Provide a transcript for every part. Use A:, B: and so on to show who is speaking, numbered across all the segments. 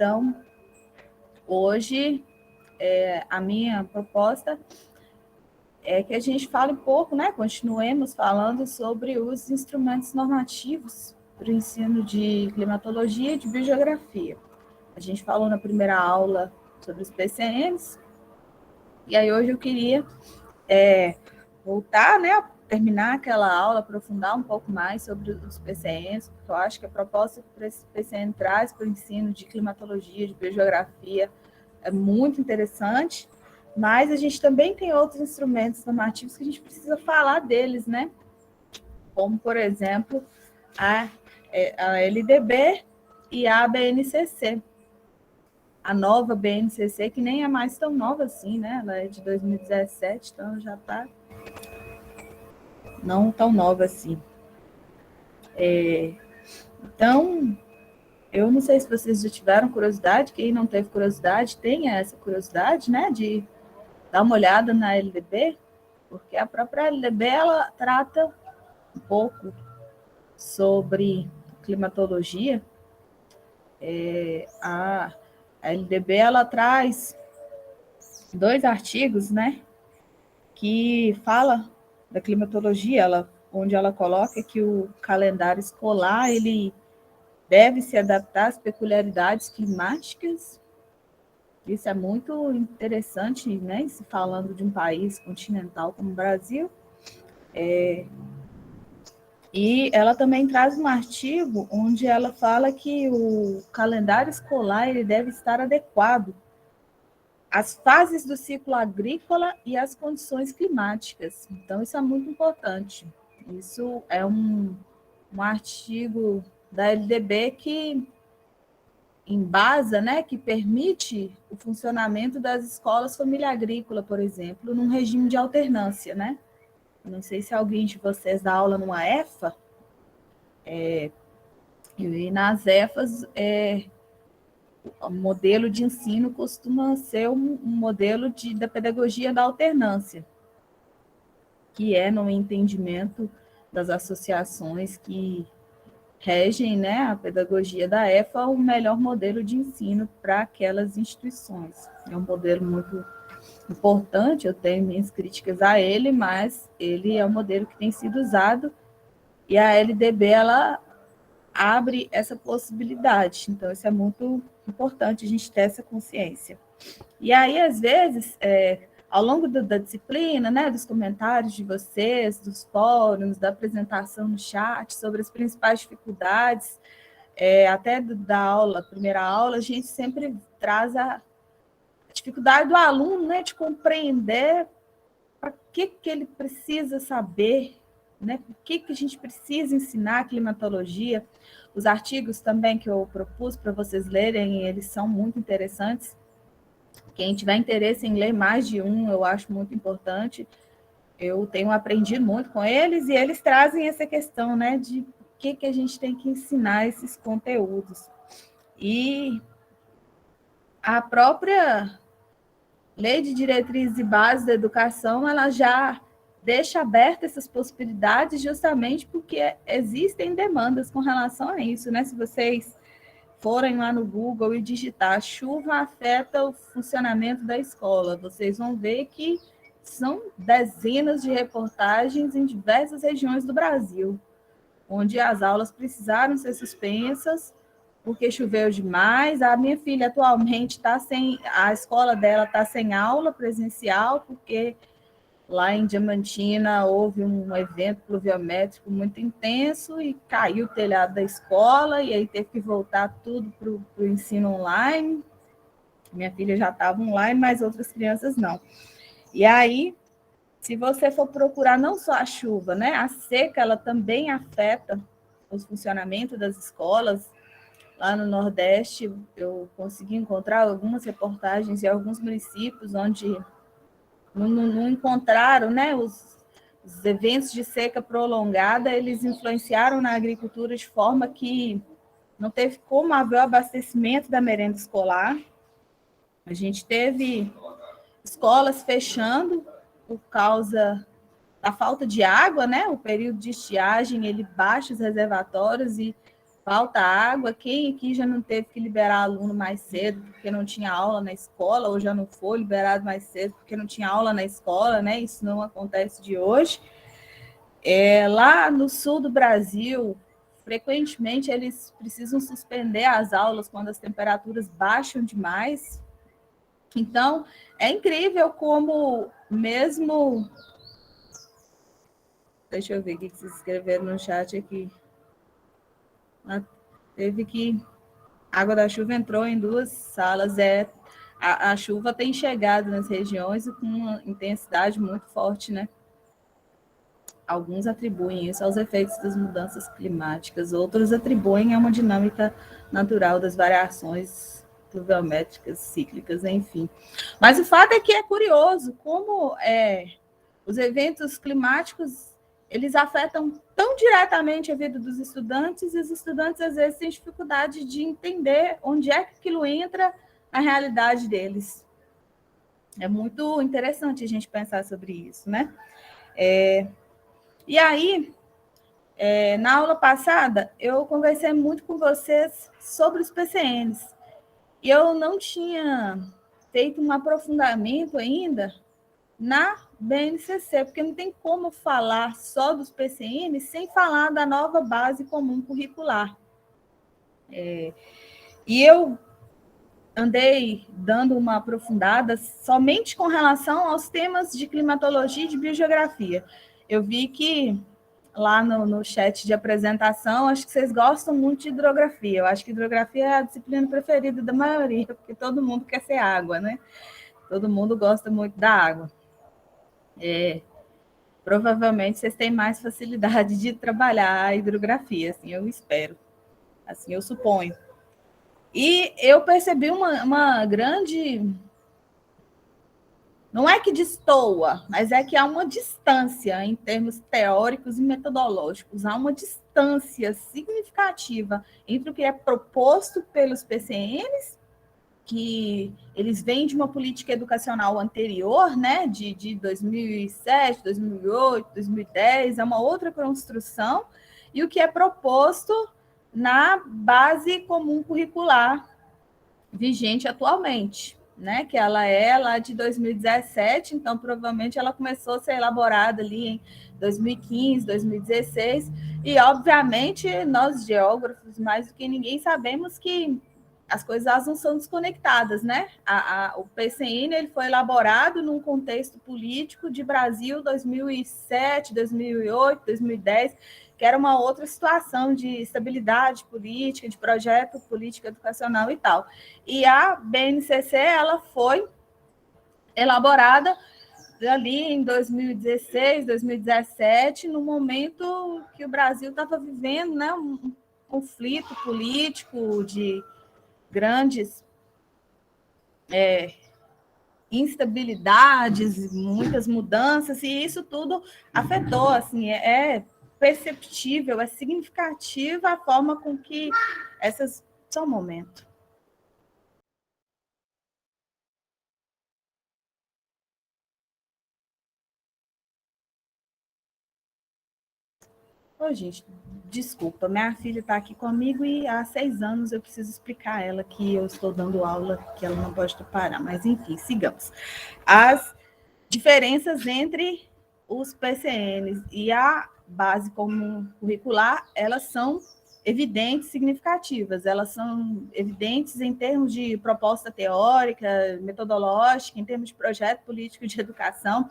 A: Então, hoje, a minha proposta é que a gente fale um pouco, né? Continuemos falando sobre os instrumentos normativos para o ensino de climatologia e de biogeografia. A gente falou na primeira aula sobre os PCNs, e aí hoje eu queria voltar, né, a terminar aquela aula, aprofundar um pouco mais sobre os PCNs, porque eu acho que a proposta que esse PCN traz para o ensino de climatologia, de biogeografia, é muito interessante, mas a gente também tem outros instrumentos normativos que a gente precisa falar deles, né? Como, por exemplo, a LDB e a BNCC. A nova BNCC, que nem é mais tão nova assim, né? Ela é de 2017, então já está não tão nova assim. Então, eu não sei se vocês já tiveram curiosidade, quem não teve curiosidade, tenha essa curiosidade, né, de dar uma olhada na LDB, porque a própria LDB, ela trata um pouco sobre climatologia. A LDB, ela traz 2 artigos, né, que fala da climatologia, onde ela coloca que o calendário escolar, ele deve se adaptar às peculiaridades climáticas. Isso é muito interessante, né, se falando de um país continental como o Brasil. E ela também traz um artigo onde ela fala que o calendário escolar ele deve estar adequado às fases do ciclo agrícola e às condições climáticas. Então, isso é muito importante. Isso é um artigo da LDB que embasa, né, que permite o funcionamento das escolas família agrícola, por exemplo, num regime de alternância, né? Eu não sei se alguém de vocês dá aula numa EFA, e nas EFAs, o modelo de ensino costuma ser um modelo da pedagogia da alternância, que é no entendimento das associações que regem, né, a pedagogia da EFA, o melhor modelo de ensino para aquelas instituições. É um modelo muito importante, eu tenho minhas críticas a ele, mas ele é um modelo que tem sido usado e a LDB, ela abre essa possibilidade. Então, isso é muito importante a gente ter essa consciência. E aí, às vezes, ao longo da disciplina, né, dos comentários de vocês, dos fóruns, da apresentação no chat sobre as principais dificuldades, até da aula, primeira aula, a gente sempre traz a dificuldade do aluno, né, de compreender para que ele precisa saber, né, por que a gente precisa ensinar a climatologia. Os artigos também que eu propus para vocês lerem, eles são muito interessantes. Quem tiver interesse em ler mais de um, eu acho muito importante. Eu tenho aprendido muito com eles e eles trazem essa questão, né, de por que a gente tem que ensinar esses conteúdos. E a própria Lei de Diretrizes e Bases da Educação, ela já deixa abertas essas possibilidades justamente porque existem demandas com relação a isso, né? Se vocês forem lá no Google e digitar chuva afeta o funcionamento da escola, vocês vão ver que são dezenas de reportagens em diversas regiões do Brasil, onde as aulas precisaram ser suspensas porque choveu demais. A minha filha atualmente está sem, a escola dela está sem aula presencial, porque lá em Diamantina houve um evento pluviométrico muito intenso e caiu o telhado da escola, e aí teve que voltar tudo para o ensino online. Minha filha já estava online, mas outras crianças não. E aí, se você for procurar não só a chuva, né? A seca, ela também afeta o funcionamento das escolas. Lá no Nordeste, eu consegui encontrar algumas reportagens em alguns municípios onde não encontraram, né, os eventos de seca prolongada, eles influenciaram na agricultura de forma que não teve como haver o abastecimento da merenda escolar. A gente teve escolas fechando por causa da falta de água, né? O período de estiagem, ele baixa os reservatórios e falta água. Quem aqui já não teve que liberar aluno mais cedo porque não tinha aula na escola, ou já não foi liberado mais cedo porque não tinha aula na escola, né? Isso não acontece de hoje. Lá no sul do Brasil, frequentemente eles precisam suspender as aulas quando as temperaturas baixam demais. Então, é incrível como mesmo... Deixa eu ver o que vocês escreveram no chat aqui. Teve que... A água da chuva entrou em 2 salas. A chuva tem chegado nas regiões com uma intensidade muito forte, né? Alguns atribuem isso aos efeitos das mudanças climáticas, outros atribuem a uma dinâmica natural das variações pluviométricas, cíclicas, enfim. Mas o fato é que é curioso como os eventos climáticos eles afetam tão diretamente a vida dos estudantes, e os estudantes às vezes têm dificuldade de entender onde é que aquilo entra na realidade deles. É muito interessante a gente pensar sobre isso, né? E aí, na aula passada, eu conversei muito com vocês sobre os PCNs. E eu não tinha feito um aprofundamento ainda na BNCC, porque não tem como falar só dos PCNs sem falar da nova base comum curricular. E eu andei dando uma aprofundada somente com relação aos temas de climatologia e de biogeografia. Eu vi que lá no chat de apresentação, acho que vocês gostam muito de hidrografia. Eu acho que hidrografia é a disciplina preferida da maioria, porque todo mundo quer ser água, né? Todo mundo gosta muito da água. Provavelmente vocês têm mais facilidade de trabalhar a hidrografia, assim eu espero, assim eu suponho. E eu percebi uma grande... Não é que destoa, mas é que há uma distância em termos teóricos e metodológicos. Há uma distância significativa entre o que é proposto pelos PCNs, que eles vêm de uma política educacional anterior, né, de 2007, 2008, 2010, é uma outra construção, e o que é proposto na base comum curricular vigente atualmente, né? Que ela é lá de 2017, então provavelmente ela começou a ser elaborada ali em 2015, 2016, e obviamente nós geógrafos, mais do que ninguém, sabemos que as coisas não são desconectadas, né? O PCN ele foi elaborado num contexto político de Brasil 2007, 2008, 2010, que era uma outra situação de estabilidade política, de projeto político educacional e tal. E a BNCC ela foi elaborada ali em 2016, 2017, no momento que o Brasil estava vivendo, né, um conflito político de grandes instabilidades, muitas mudanças, e isso tudo afetou, assim, é perceptível, é significativa a forma com que essas... Só um momento. Ô, gente, desculpa, minha filha está aqui comigo e há 6 anos eu preciso explicar a ela que eu estou dando aula, que ela não pode parar, mas enfim, sigamos. As diferenças entre os PCNs e a base comum curricular, elas são evidentes, significativas, elas são evidentes em termos de proposta teórica, metodológica, em termos de projeto político de educação.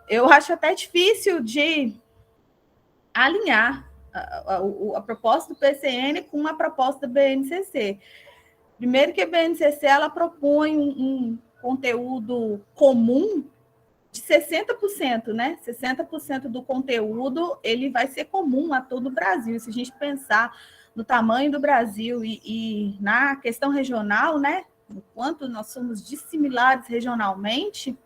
A: Eu acho até difícil de alinhar a proposta do PCN com a proposta da BNCC. Primeiro que a BNCC ela propõe um conteúdo comum de 60%, né? 60% do conteúdo ele vai ser comum a todo o Brasil. Se a gente pensar no tamanho do Brasil e na questão regional, né? O quanto nós somos dissimilares regionalmente,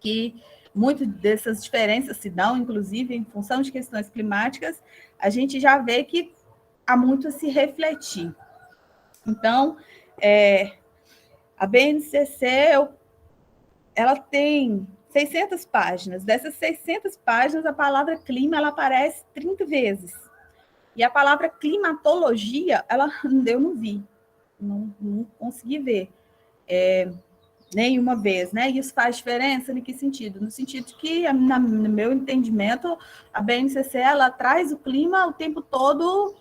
A: que muitas dessas diferenças se dão, inclusive, em função de questões climáticas, a gente já vê que há muito a se refletir. Então, a BNCC, ela tem 600 páginas. Dessas 600 páginas, a palavra clima ela aparece 30 vezes. E a palavra climatologia, eu não vi, não consegui ver nenhuma vez, né? Isso faz diferença em que sentido? No sentido que, no meu entendimento, a BNCC ela traz o clima o tempo todo,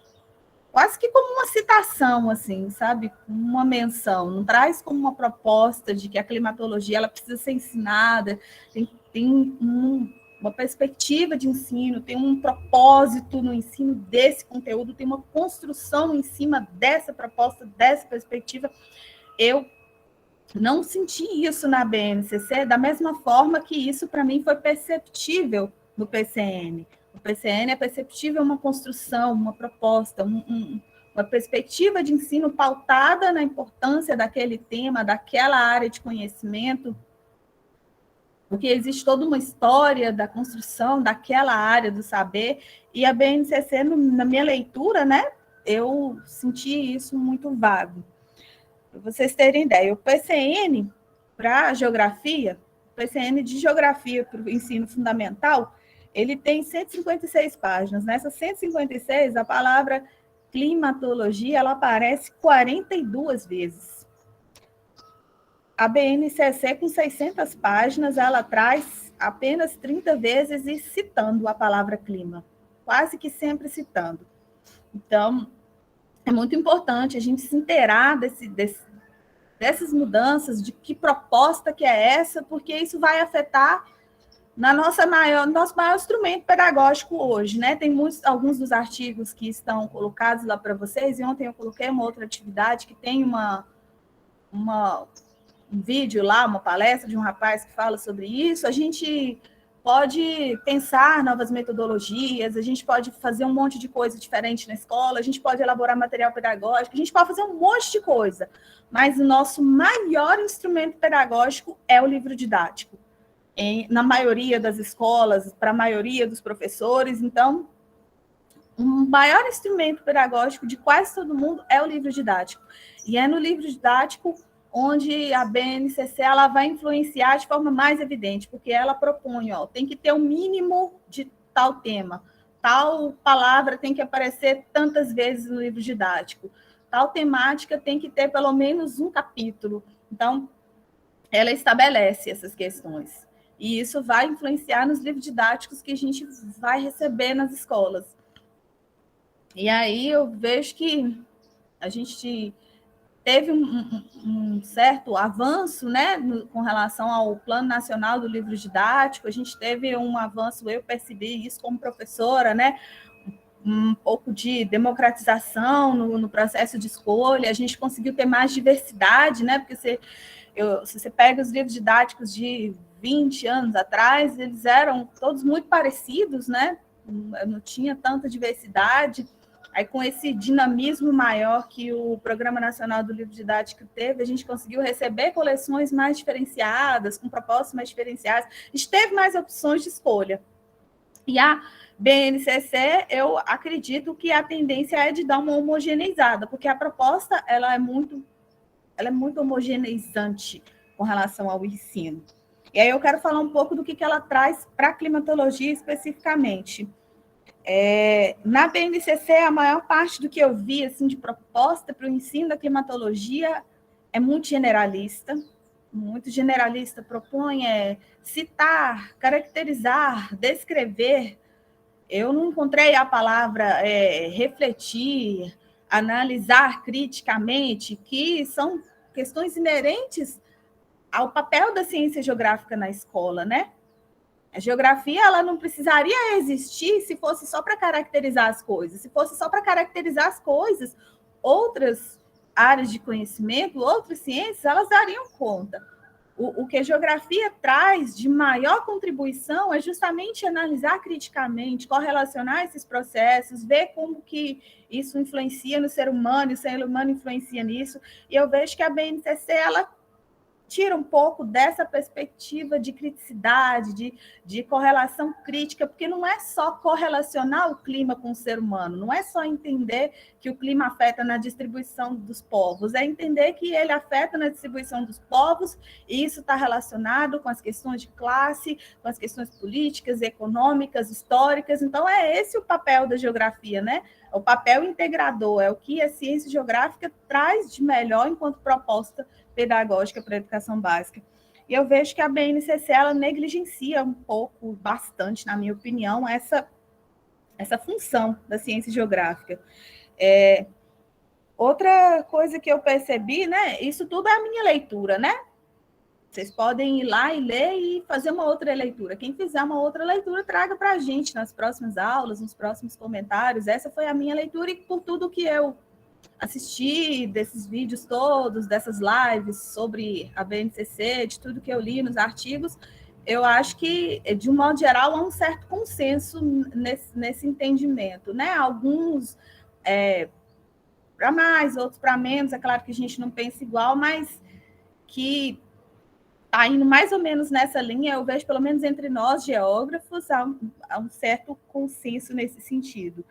A: quase que como uma citação, assim, sabe? Uma menção, não traz como uma proposta de que a climatologia ela precisa ser ensinada, tem uma perspectiva de ensino, tem um propósito no ensino desse conteúdo, tem uma construção em cima dessa proposta, dessa perspectiva. Eu não senti isso na BNCC da mesma forma que isso, para mim, foi perceptível no PCN. No PCN é perceptível uma construção, uma proposta, uma perspectiva de ensino pautada na importância daquele tema, daquela área de conhecimento, porque existe toda uma história da construção daquela área do saber, e a BNCC, na minha leitura, né, eu senti isso muito vago. Para vocês terem ideia, o PCN para geografia, o PCN de geografia para o ensino fundamental, ele tem 156 páginas. Nessas 156, a palavra climatologia ela aparece 42 vezes. A BNCC, com 600 páginas, ela traz apenas 30 vezes e citando a palavra clima, quase que sempre citando. Então, é muito importante a gente se inteirar dessas mudanças, de que proposta que é essa, porque isso vai afetar nosso maior instrumento pedagógico hoje, né? Tem alguns dos artigos que estão colocados lá para vocês, e ontem eu coloquei uma outra atividade que tem um vídeo lá, uma palestra de um rapaz que fala sobre isso. A gente pode pensar novas metodologias, a gente pode fazer um monte de coisa diferente na escola, a gente pode elaborar material pedagógico, a gente pode fazer um monte de coisa, mas o nosso maior instrumento pedagógico é o livro didático. Na maioria das escolas, para a maioria dos professores, então, o maior instrumento pedagógico de quase todo mundo é o livro didático. E é no livro didático onde a BNCC ela vai influenciar de forma mais evidente, porque ela propõe, tem que ter um mínimo de tal tema, tal palavra tem que aparecer tantas vezes no livro didático, tal temática tem que ter pelo menos um capítulo. Então, ela estabelece essas questões. E isso vai influenciar nos livros didáticos que a gente vai receber nas escolas. E aí eu vejo que a gente teve um certo avanço, né, com relação ao Plano Nacional do Livro Didático. A gente teve um avanço, eu percebi isso como professora, né, um pouco de democratização no processo de escolha. A gente conseguiu ter mais diversidade, né, porque se você pega os livros didáticos de 20 anos atrás, eles eram todos muito parecidos, né, não tinha tanta diversidade. Aí, com esse dinamismo maior que o Programa Nacional do Livro Didático teve, a gente conseguiu receber coleções mais diferenciadas, com propostas mais diferenciadas, a gente teve mais opções de escolha. E a BNCC, eu acredito que a tendência é de dar uma homogeneizada, porque a proposta ela é muito homogeneizante com relação ao ensino. E aí eu quero falar um pouco do que ela traz para a climatologia especificamente. Na BNCC, a maior parte do que eu vi assim, de proposta para o ensino da climatologia é muito generalista, propõe citar, caracterizar, descrever. Eu não encontrei a palavra refletir, analisar criticamente, que são questões inerentes ao papel da ciência geográfica na escola, né? A geografia ela não precisaria existir se fosse só para caracterizar as coisas. Se fosse só para caracterizar as coisas, outras áreas de conhecimento, outras ciências, elas dariam conta. O que a geografia traz de maior contribuição é justamente analisar criticamente, correlacionar esses processos, ver como que isso influencia no ser humano, e o ser humano influencia nisso. E eu vejo que a BNCC, ela tira um pouco dessa perspectiva de criticidade, de correlação crítica, porque não é só correlacionar o clima com o ser humano, não é só entender que o clima afeta na distribuição dos povos, é entender que ele afeta na distribuição dos povos, e isso está relacionado com as questões de classe, com as questões políticas, econômicas, históricas. Então, é esse o papel da geografia, né? o papel integrador, é o que a ciência geográfica traz de melhor enquanto proposta pedagógica para a educação básica. E eu vejo que a BNCC ela negligencia um pouco, bastante, na minha opinião, essa função da ciência geográfica. Outra coisa que eu percebi, né? Isso tudo é a minha leitura, né? Vocês podem ir lá e ler e fazer uma outra leitura. Quem fizer uma outra leitura, traga para a gente nas próximas aulas, nos próximos comentários. Essa foi a minha leitura e por tudo que eu assisti, desses vídeos todos, dessas lives sobre a BNCC, de tudo que eu li nos artigos, eu acho que, de um modo geral, há um certo consenso nesse entendimento, né? Alguns para mais, outros para menos. É claro que a gente não pensa igual, mas que está indo mais ou menos nessa linha. Eu vejo, pelo menos entre nós, geógrafos, há um certo consenso nesse sentido.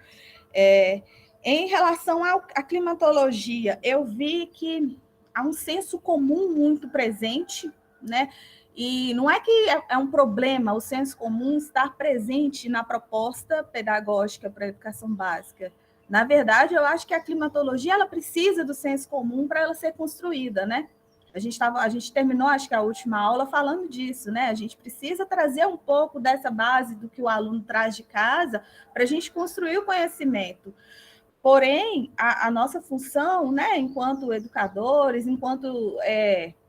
A: Em relação à climatologia, eu vi que há um senso comum muito presente, né? E não é que é um problema o senso comum estar presente na proposta pedagógica para a educação básica. Na verdade, eu acho que a climatologia ela precisa do senso comum para ela ser construída, né? A gente terminou, acho que a última aula, falando disso, né? A gente precisa trazer um pouco dessa base do que o aluno traz de casa para a gente construir o conhecimento. Porém, a nossa função, né, enquanto educadores, enquanto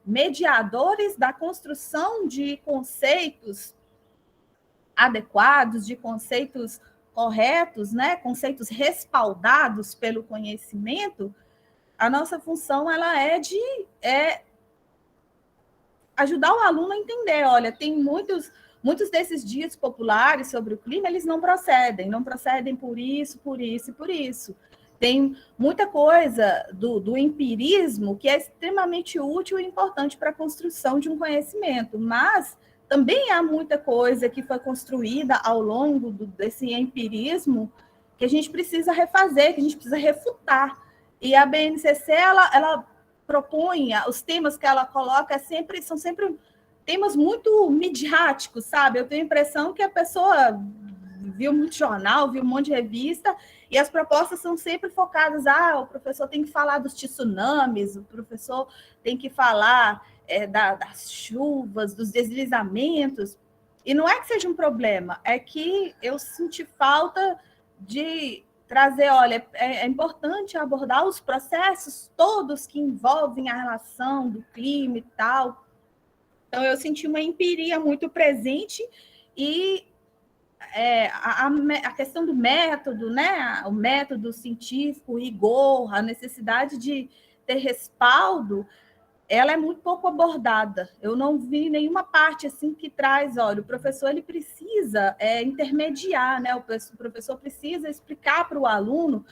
A: mediadores da construção de conceitos adequados, de conceitos corretos, né, conceitos respaldados pelo conhecimento, a nossa função ela é de ajudar o aluno a entender. Olha, tem muitos desses dias populares sobre o clima, eles não procedem por isso, por isso e por isso. Tem muita coisa do empirismo que é extremamente útil e importante para a construção de um conhecimento, mas também há muita coisa que foi construída ao longo desse empirismo que a gente precisa refazer, que a gente precisa refutar. E a BNCC, ela propõe, os temas que ela coloca são sempre temas muito midiáticos, sabe? Eu tenho a impressão que a pessoa viu muito jornal, viu um monte de revista, e as propostas são sempre focadas, o professor tem que falar dos tsunamis, o professor tem que falar das chuvas, dos deslizamentos, e não é que seja um problema, é que eu senti falta de trazer, olha, é importante abordar os processos todos que envolvem a relação do clima e tal. Então, eu senti uma empiria muito presente e a questão do método, né? O método científico, o rigor, a necessidade de ter respaldo, ela é muito pouco abordada. Eu não vi nenhuma parte assim que traz, olha, o professor ele precisa intermediar, né? O professor precisa explicar para o aluno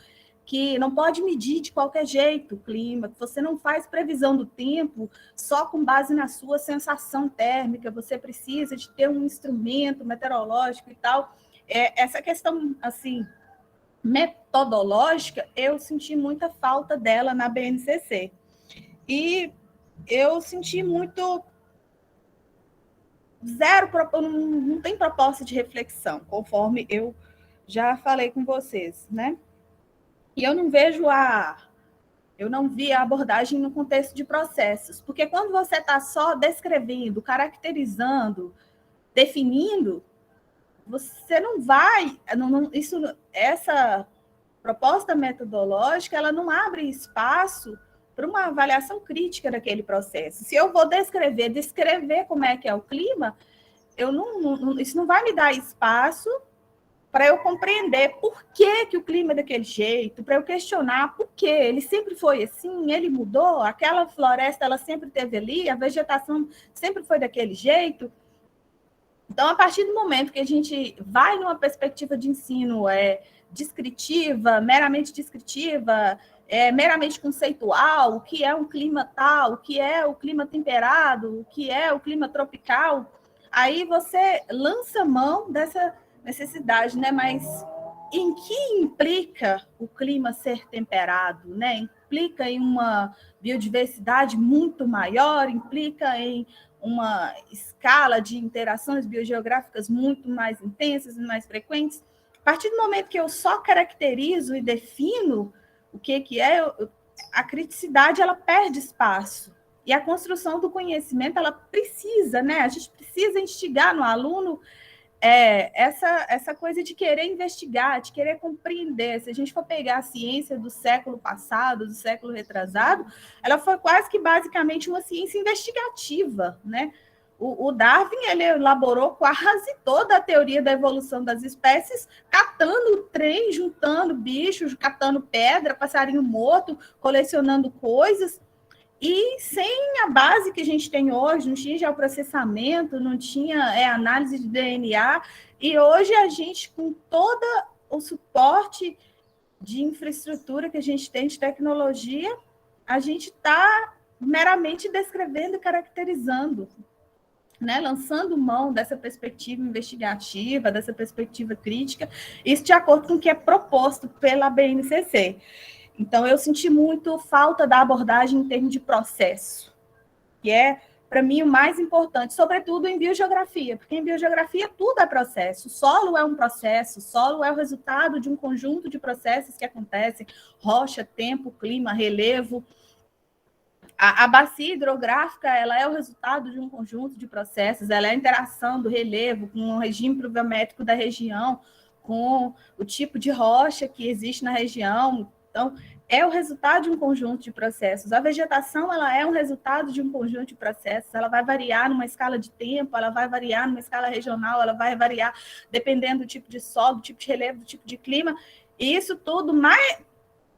A: que não pode medir de qualquer jeito o clima, que você não faz previsão do tempo só com base na sua sensação térmica, você precisa de ter um instrumento meteorológico e tal. Essa questão, assim, metodológica, eu senti muita falta dela na BNCC. E eu senti muito zero, não tem proposta de reflexão, conforme eu já falei com vocês, né? E eu não vi a abordagem no contexto de processos, porque quando você está só descrevendo, caracterizando, definindo, você não vai, essa proposta metodológica, ela não abre espaço para uma avaliação crítica daquele processo. Se eu vou descrever como é que é o clima, isso não vai me dar espaço para eu compreender por que o clima é daquele jeito, para eu questionar por que ele sempre foi assim, ele mudou, aquela floresta ela sempre teve ali, a vegetação sempre foi daquele jeito. Então, a partir do momento que a gente vai numa perspectiva de ensino descritiva, meramente conceitual, o que é um clima tal, o que é o clima temperado, o que é o clima tropical, aí você lança mão dessa necessidade, né? Mas em que implica o clima ser temperado, né? Implica em uma biodiversidade muito maior, implica em uma escala de interações biogeográficas muito mais intensas e mais frequentes. A partir do momento que eu só caracterizo e defino o que é, a criticidade ela perde espaço. E a construção do conhecimento, ela precisa, né? A gente precisa instigar no aluno essa coisa de querer investigar, de querer compreender. Se a gente for pegar a ciência do século passado, do século retrasado, ela foi quase que basicamente uma ciência investigativa, né? O Darwin, ele elaborou quase toda a teoria da evolução das espécies, catando trem, juntando bichos, catando pedra, passarinho morto, colecionando coisas. E sem a base que a gente tem hoje, não tinha geoprocessamento, não tinha análise de DNA, e hoje a gente, com todo o suporte de infraestrutura que a gente tem de tecnologia, a gente está meramente descrevendo e caracterizando, né? Lançando mão dessa perspectiva investigativa, dessa perspectiva crítica, isso de acordo com o que é proposto pela BNCC. Então, eu senti muito falta da abordagem em termos de processo, que é, para mim, o mais importante, sobretudo em biogeografia, porque em biogeografia tudo é processo. O solo é um processo, o solo é o resultado de um conjunto de processos que acontecem, rocha, tempo, clima, relevo. A bacia hidrográfica, ela é o resultado de um conjunto de processos, ela é a interação do relevo com o regime pluviométrico da região, com o tipo de rocha que existe na região. Então, é o resultado de um conjunto de processos. A vegetação, ela é um resultado de um conjunto de processos. Ela vai variar numa escala de tempo, ela vai variar numa escala regional, ela vai variar dependendo do tipo de solo, do tipo de relevo, do tipo de clima. E isso tudo,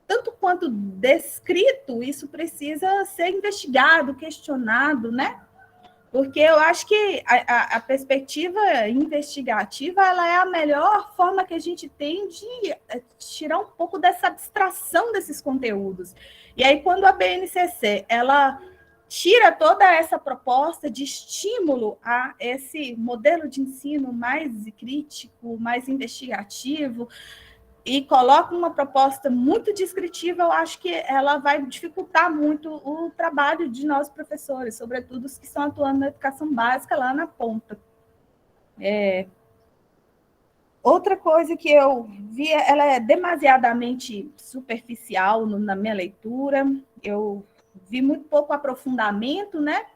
A: tanto quanto descrito, isso precisa ser investigado, questionado, né? Porque eu acho que a perspectiva investigativa, ela é a melhor forma que a gente tem de tirar um pouco dessa abstração desses conteúdos. E aí, quando a BNCC, ela tira toda essa proposta de estímulo a esse modelo de ensino mais crítico, mais investigativo, e coloca uma proposta muito descritiva, eu acho que ela vai dificultar muito o trabalho de nós professores, sobretudo os que estão atuando na educação básica lá na ponta. Outra coisa que eu vi, ela é demasiadamente superficial na minha leitura, eu vi muito pouco aprofundamento, né?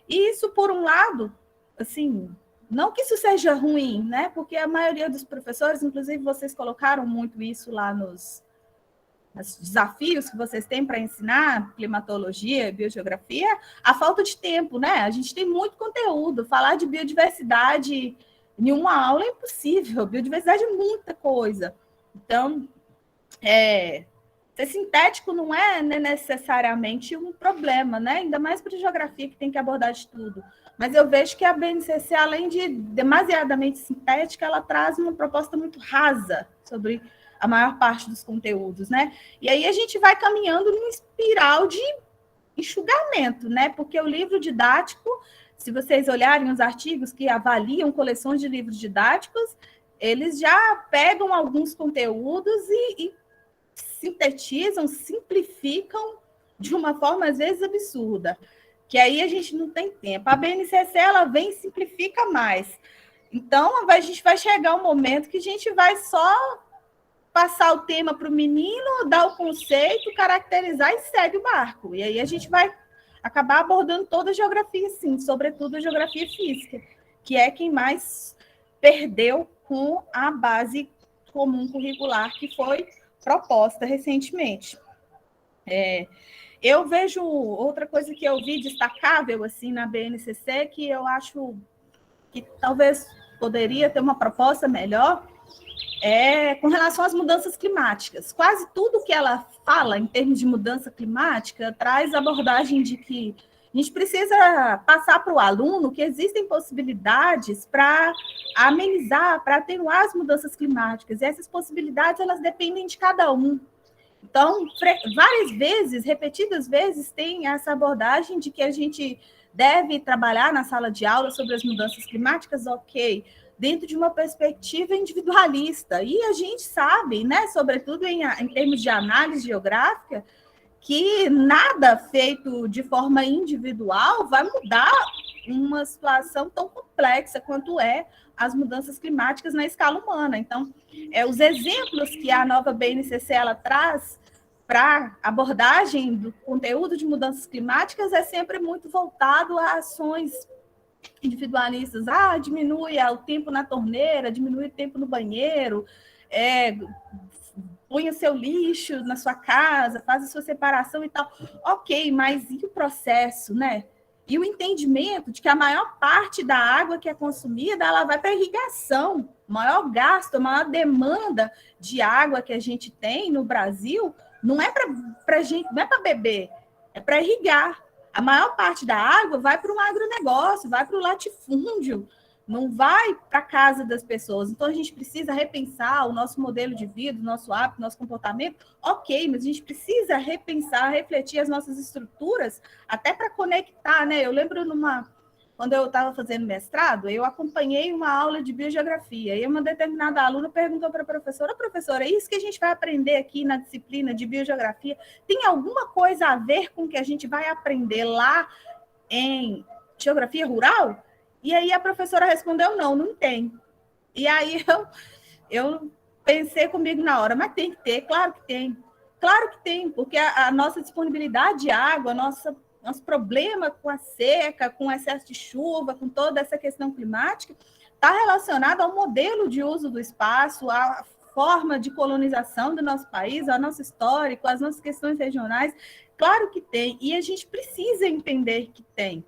A: E isso, por um lado, assim, não que isso seja ruim, né? Porque a maioria dos professores, inclusive vocês colocaram muito isso lá nos desafios que vocês têm para ensinar climatologia, biogeografia, a falta de tempo, né? A gente tem muito conteúdo. Falar de biodiversidade em uma aula é impossível. Biodiversidade é muita coisa. Então, ser sintético não é necessariamente um problema, né? Ainda mais para geografia, que tem que abordar de tudo. Mas eu vejo que a BNCC, além de demasiadamente sintética, ela traz uma proposta muito rasa sobre a maior parte dos conteúdos, né? E aí a gente vai caminhando numa espiral de enxugamento, né? Porque o livro didático, se vocês olharem os artigos que avaliam coleções de livros didáticos, eles já pegam alguns conteúdos e sintetizam, simplificam de uma forma, às vezes, absurda. Que aí a gente não tem tempo. A BNCC, ela vem e simplifica mais. Então, a gente vai chegar um momento que a gente vai só passar o tema para o menino, dar o conceito, caracterizar e segue o barco. E aí a gente vai acabar abordando toda a geografia, sim, sobretudo a geografia física, que é quem mais perdeu com a base comum curricular que foi proposta recentemente. Eu vejo outra coisa que eu vi destacável assim na BNCC, que eu acho que talvez poderia ter uma proposta melhor, com relação às mudanças climáticas. Quase tudo que ela fala em termos de mudança climática traz a abordagem de que a gente precisa passar para o aluno que existem possibilidades para amenizar, para atenuar as mudanças climáticas. E essas possibilidades, elas dependem de cada um. Então, várias vezes, repetidas vezes, tem essa abordagem de que a gente deve trabalhar na sala de aula sobre as mudanças climáticas, ok, dentro de uma perspectiva individualista. E a gente sabe, né, sobretudo em termos de análise geográfica, que nada feito de forma individual vai mudar uma situação tão complexa quanto as mudanças climáticas na escala humana. Então, os exemplos que a nova BNCC ela traz para abordagem do conteúdo de mudanças climáticas é sempre muito voltado a ações individualistas. Diminui o tempo na torneira, diminui o tempo no banheiro, põe o seu lixo na sua casa, faz a sua separação e tal. Ok, mas e o processo, né? E o entendimento de que a maior parte da água que é consumida, ela vai para irrigação. O maior gasto, a maior demanda de água que a gente tem no Brasil não é para gente, não é para beber, é para irrigar. A maior parte da água vai para o agronegócio, vai para o latifúndio, não vai para a casa das pessoas. Então, a gente precisa repensar o nosso modelo de vida, o nosso hábito, o nosso comportamento. Ok, mas a gente precisa repensar, refletir as nossas estruturas, até para conectar, né? Eu lembro quando eu estava fazendo mestrado, eu acompanhei uma aula de biogeografia, e uma determinada aluna perguntou para a professora, é isso que a gente vai aprender aqui na disciplina de biogeografia, tem alguma coisa a ver com o que a gente vai aprender lá em geografia rural? E aí a professora respondeu, não tem. E aí eu pensei comigo na hora, mas tem que ter, claro que tem. Claro que tem, porque a nossa disponibilidade de água, nosso problema com a seca, com o excesso de chuva, com toda essa questão climática, está relacionado ao modelo de uso do espaço, à forma de colonização do nosso país, ao nosso histórico, às nossas questões regionais. Claro que tem, e a gente precisa entender que tem.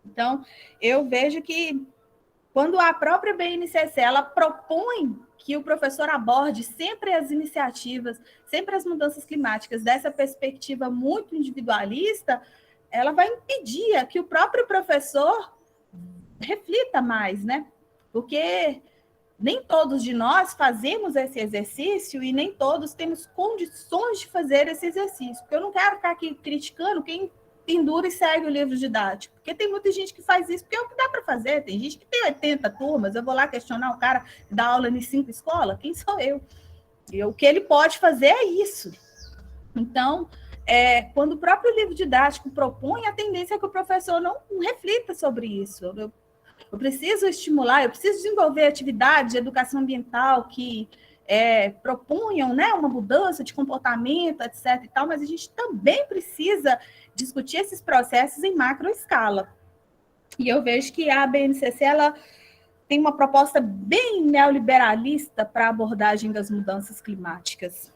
A: Então, eu vejo que quando a própria BNCC ela propõe que o professor aborde sempre as iniciativas, sempre as mudanças climáticas dessa perspectiva muito individualista, ela vai impedir que o próprio professor reflita mais, né? Porque nem todos de nós fazemos esse exercício e nem todos temos condições de fazer esse exercício. Porque eu não quero ficar aqui criticando quem pendura e segue o livro didático. Porque tem muita gente que faz isso, porque é o que dá para fazer. Tem gente que tem 80 turmas, eu vou lá questionar o cara que dá aula em 5 escolas, quem sou eu? E o que ele pode fazer é isso. Então, quando o próprio livro didático propõe, a tendência é que o professor não reflita sobre isso. Eu preciso estimular, eu preciso desenvolver atividades de educação ambiental que propunham, né, uma mudança de comportamento, etc. e tal, mas a gente também precisa discutir esses processos em macro escala. E eu vejo que a BNCC ela tem uma proposta bem neoliberalista para a abordagem das mudanças climáticas.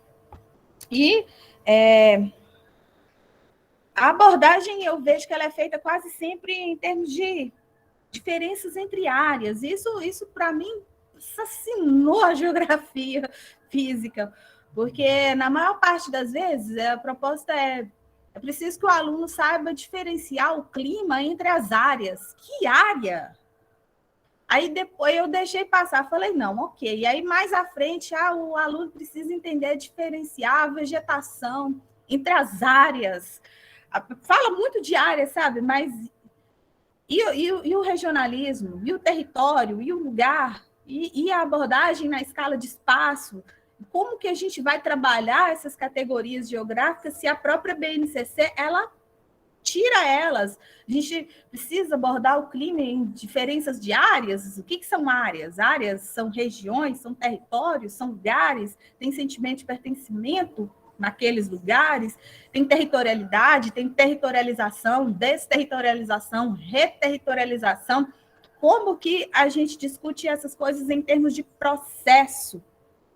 A: E a abordagem, eu vejo que ela é feita quase sempre em termos de diferenças entre áreas. Isso para mim, assassinou a geografia física, porque na maior parte das vezes a proposta é preciso que o aluno saiba diferenciar o clima entre as áreas. Que área? Aí depois eu deixei passar, falei, não, ok. E aí mais à frente, o aluno precisa entender diferenciar a vegetação entre as áreas. Fala muito de área, sabe? Mas e o regionalismo, e o território, e o lugar, e a abordagem na escala de espaço? Como que a gente vai trabalhar essas categorias geográficas se a própria BNCC, ela tira elas? A gente precisa abordar o clima em diferenças de áreas. O que são áreas? Áreas são regiões, são territórios, são lugares, tem sentimento de pertencimento naqueles lugares, tem territorialidade, tem territorialização, desterritorialização, reterritorialização. Como que a gente discute essas coisas em termos de processo?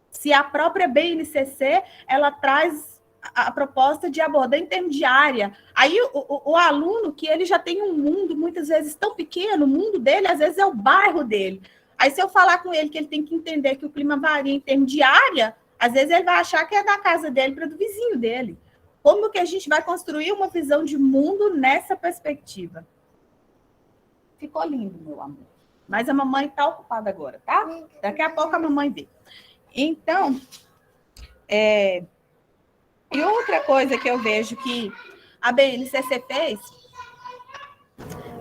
A: Se a própria BNCC, ela traz a proposta de abordar em termos de área. Aí o aluno, que ele já tem um mundo muitas vezes tão pequeno, o mundo dele às vezes é o bairro dele. Aí se eu falar com ele que ele tem que entender que o clima varia em termos de área, às vezes ele vai achar que é da casa dele para do vizinho dele. Como que a gente vai construir uma visão de mundo nessa perspectiva? Ficou lindo, meu amor. Mas a mamãe está ocupada agora, tá? Daqui a pouco a mamãe vê. Então, e outra coisa que eu vejo que a BNCC fez,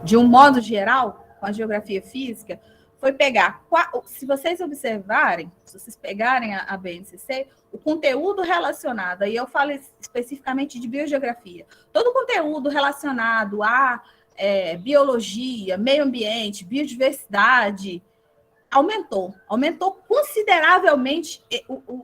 A: de um modo geral, com a geografia física, foi pegar, se vocês observarem, se vocês pegarem a BNCC, o conteúdo relacionado, aí eu falo especificamente de biogeografia, todo o conteúdo relacionado a biologia, meio ambiente, biodiversidade, aumentou consideravelmente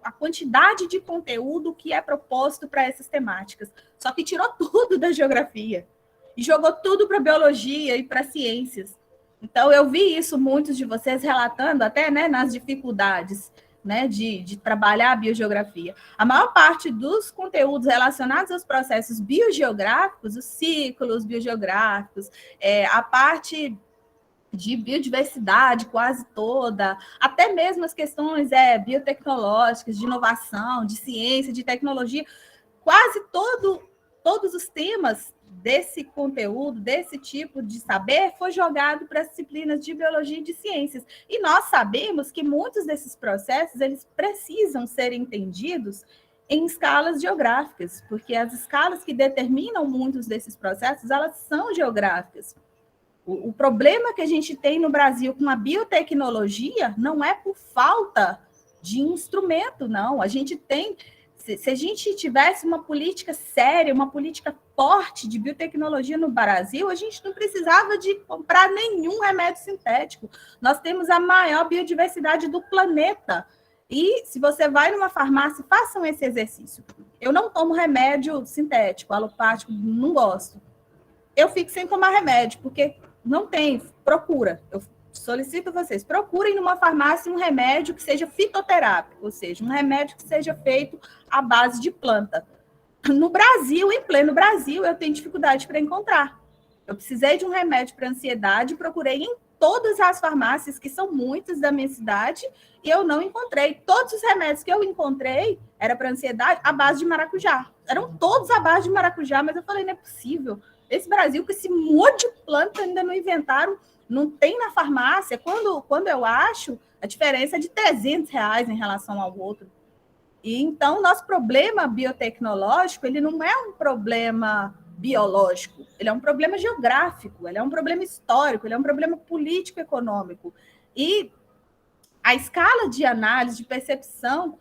A: a quantidade de conteúdo que é proposto para essas temáticas. Só que tirou tudo da geografia e jogou tudo para biologia e para ciências. Então, eu vi isso, muitos de vocês relatando até, né, nas dificuldades, né, de trabalhar a biogeografia. A maior parte dos conteúdos relacionados aos processos biogeográficos, os ciclos biogeográficos, a parte de biodiversidade quase toda, até mesmo as questões biotecnológicas, de inovação, de ciência, de tecnologia, quase todos os temas desse conteúdo, desse tipo de saber, foi jogado para as disciplinas de biologia e de ciências. E nós sabemos que muitos desses processos eles precisam ser entendidos em escalas geográficas, porque as escalas que determinam muitos desses processos, elas são geográficas. O problema que a gente tem no Brasil com a biotecnologia não é por falta de instrumento, não. A gente tem... Se a gente tivesse uma política séria, uma política forte de biotecnologia no Brasil, a gente não precisava de comprar nenhum remédio sintético. Nós temos a maior biodiversidade do planeta. E se você vai numa farmácia, façam esse exercício. Eu não tomo remédio sintético, alopático, não gosto. Eu fico sem tomar remédio, porque não tem, procura. Eu solicito vocês, procurem numa farmácia um remédio que seja fitoterápico, ou seja, um remédio que seja feito à base de planta. No Brasil, em pleno Brasil, eu tenho dificuldade para encontrar. Eu precisei de um remédio para ansiedade, procurei em todas as farmácias, que são muitas da minha cidade, e eu não encontrei. Todos os remédios que eu encontrei era para ansiedade à base de maracujá. Eram todos à base de maracujá, mas eu falei, não é possível. Esse Brasil, com esse monte de planta, ainda não inventaram, não tem na farmácia. Quando eu acho, a diferença é de R$300 em relação ao outro. E então, nosso problema biotecnológico, ele não é um problema biológico, ele é um problema geográfico, ele é um problema histórico, ele é um problema político-econômico. E a escala de análise, de percepção,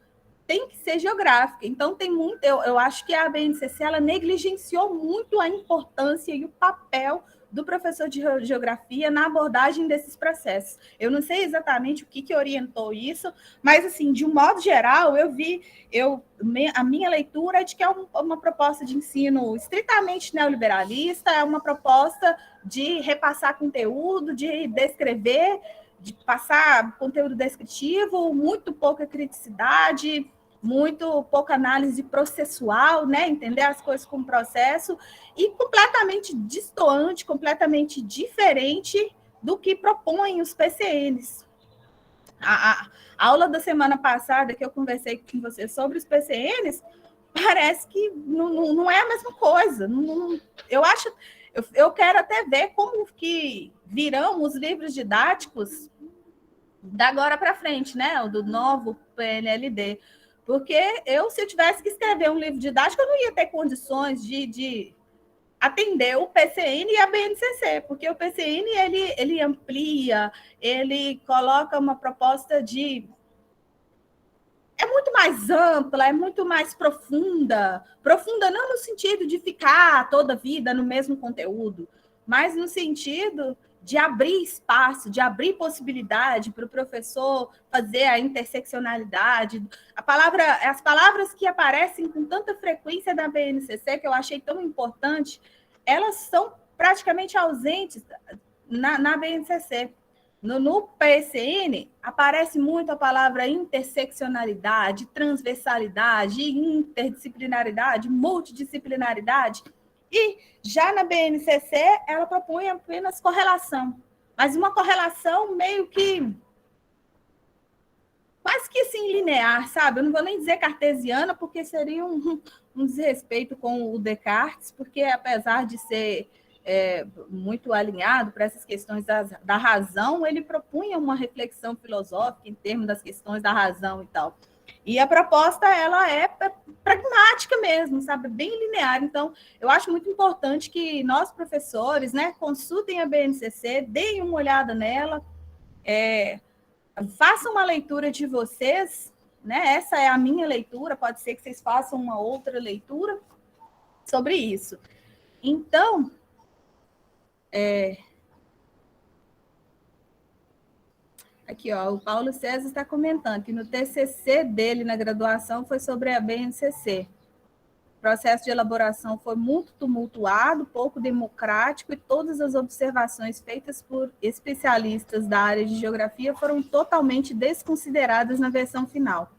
A: tem que ser geográfica. Então, tem muito. Eu acho que a BNCC ela negligenciou muito a importância e o papel do professor de geografia na abordagem desses processos. Eu não sei exatamente o que orientou isso, mas, assim, de um modo geral, eu vi a minha leitura é de que é uma proposta de ensino estritamente neoliberalista, é uma proposta de repassar conteúdo, de descrever, de passar conteúdo descritivo, muito pouca criticidade, muito pouca análise processual, né? Entender as coisas como processo, e completamente distoante, completamente diferente do que propõem os PCNs. A aula da semana passada que eu conversei com você sobre os PCNs, parece que não é a mesma coisa. Eu quero até ver como que virão os livros didáticos da agora para frente, né? O do novo PNLD. Porque se eu tivesse que escrever um livro didático, eu não ia ter condições de atender o PCN e a BNCC, porque o PCN ele amplia, ele coloca uma proposta é muito mais ampla, é muito mais profunda. Profunda não no sentido de ficar toda a vida no mesmo conteúdo, mas no sentido de abrir espaço, de abrir possibilidade para o professor fazer a interseccionalidade. As palavras que aparecem com tanta frequência na BNCC, que eu achei tão importante, elas são praticamente ausentes na BNCC. No PSN, aparece muito a palavra interseccionalidade, transversalidade, interdisciplinaridade, multidisciplinaridade. E já na BNCC, ela propõe apenas correlação. Mas uma correlação meio que... quase que assim, linear, sabe? Eu não vou nem dizer cartesiana, porque seria um desrespeito com o Descartes, porque apesar de ser... muito alinhado para essas questões da razão, ele propunha uma reflexão filosófica em termos das questões da razão e tal. E a proposta, ela é pragmática mesmo, sabe? Bem linear. Então, eu acho muito importante que nós, professores, né, consultem a BNCC, deem uma olhada nela, façam uma leitura de vocês, né? Essa é a minha leitura, pode ser que vocês façam uma outra leitura sobre isso. Então, Aqui, ó, o Paulo César está comentando que no TCC dele na graduação foi sobre a BNCC. O processo de elaboração foi muito tumultuado, pouco democrático e todas as observações feitas por especialistas da área de geografia foram totalmente desconsideradas na versão final.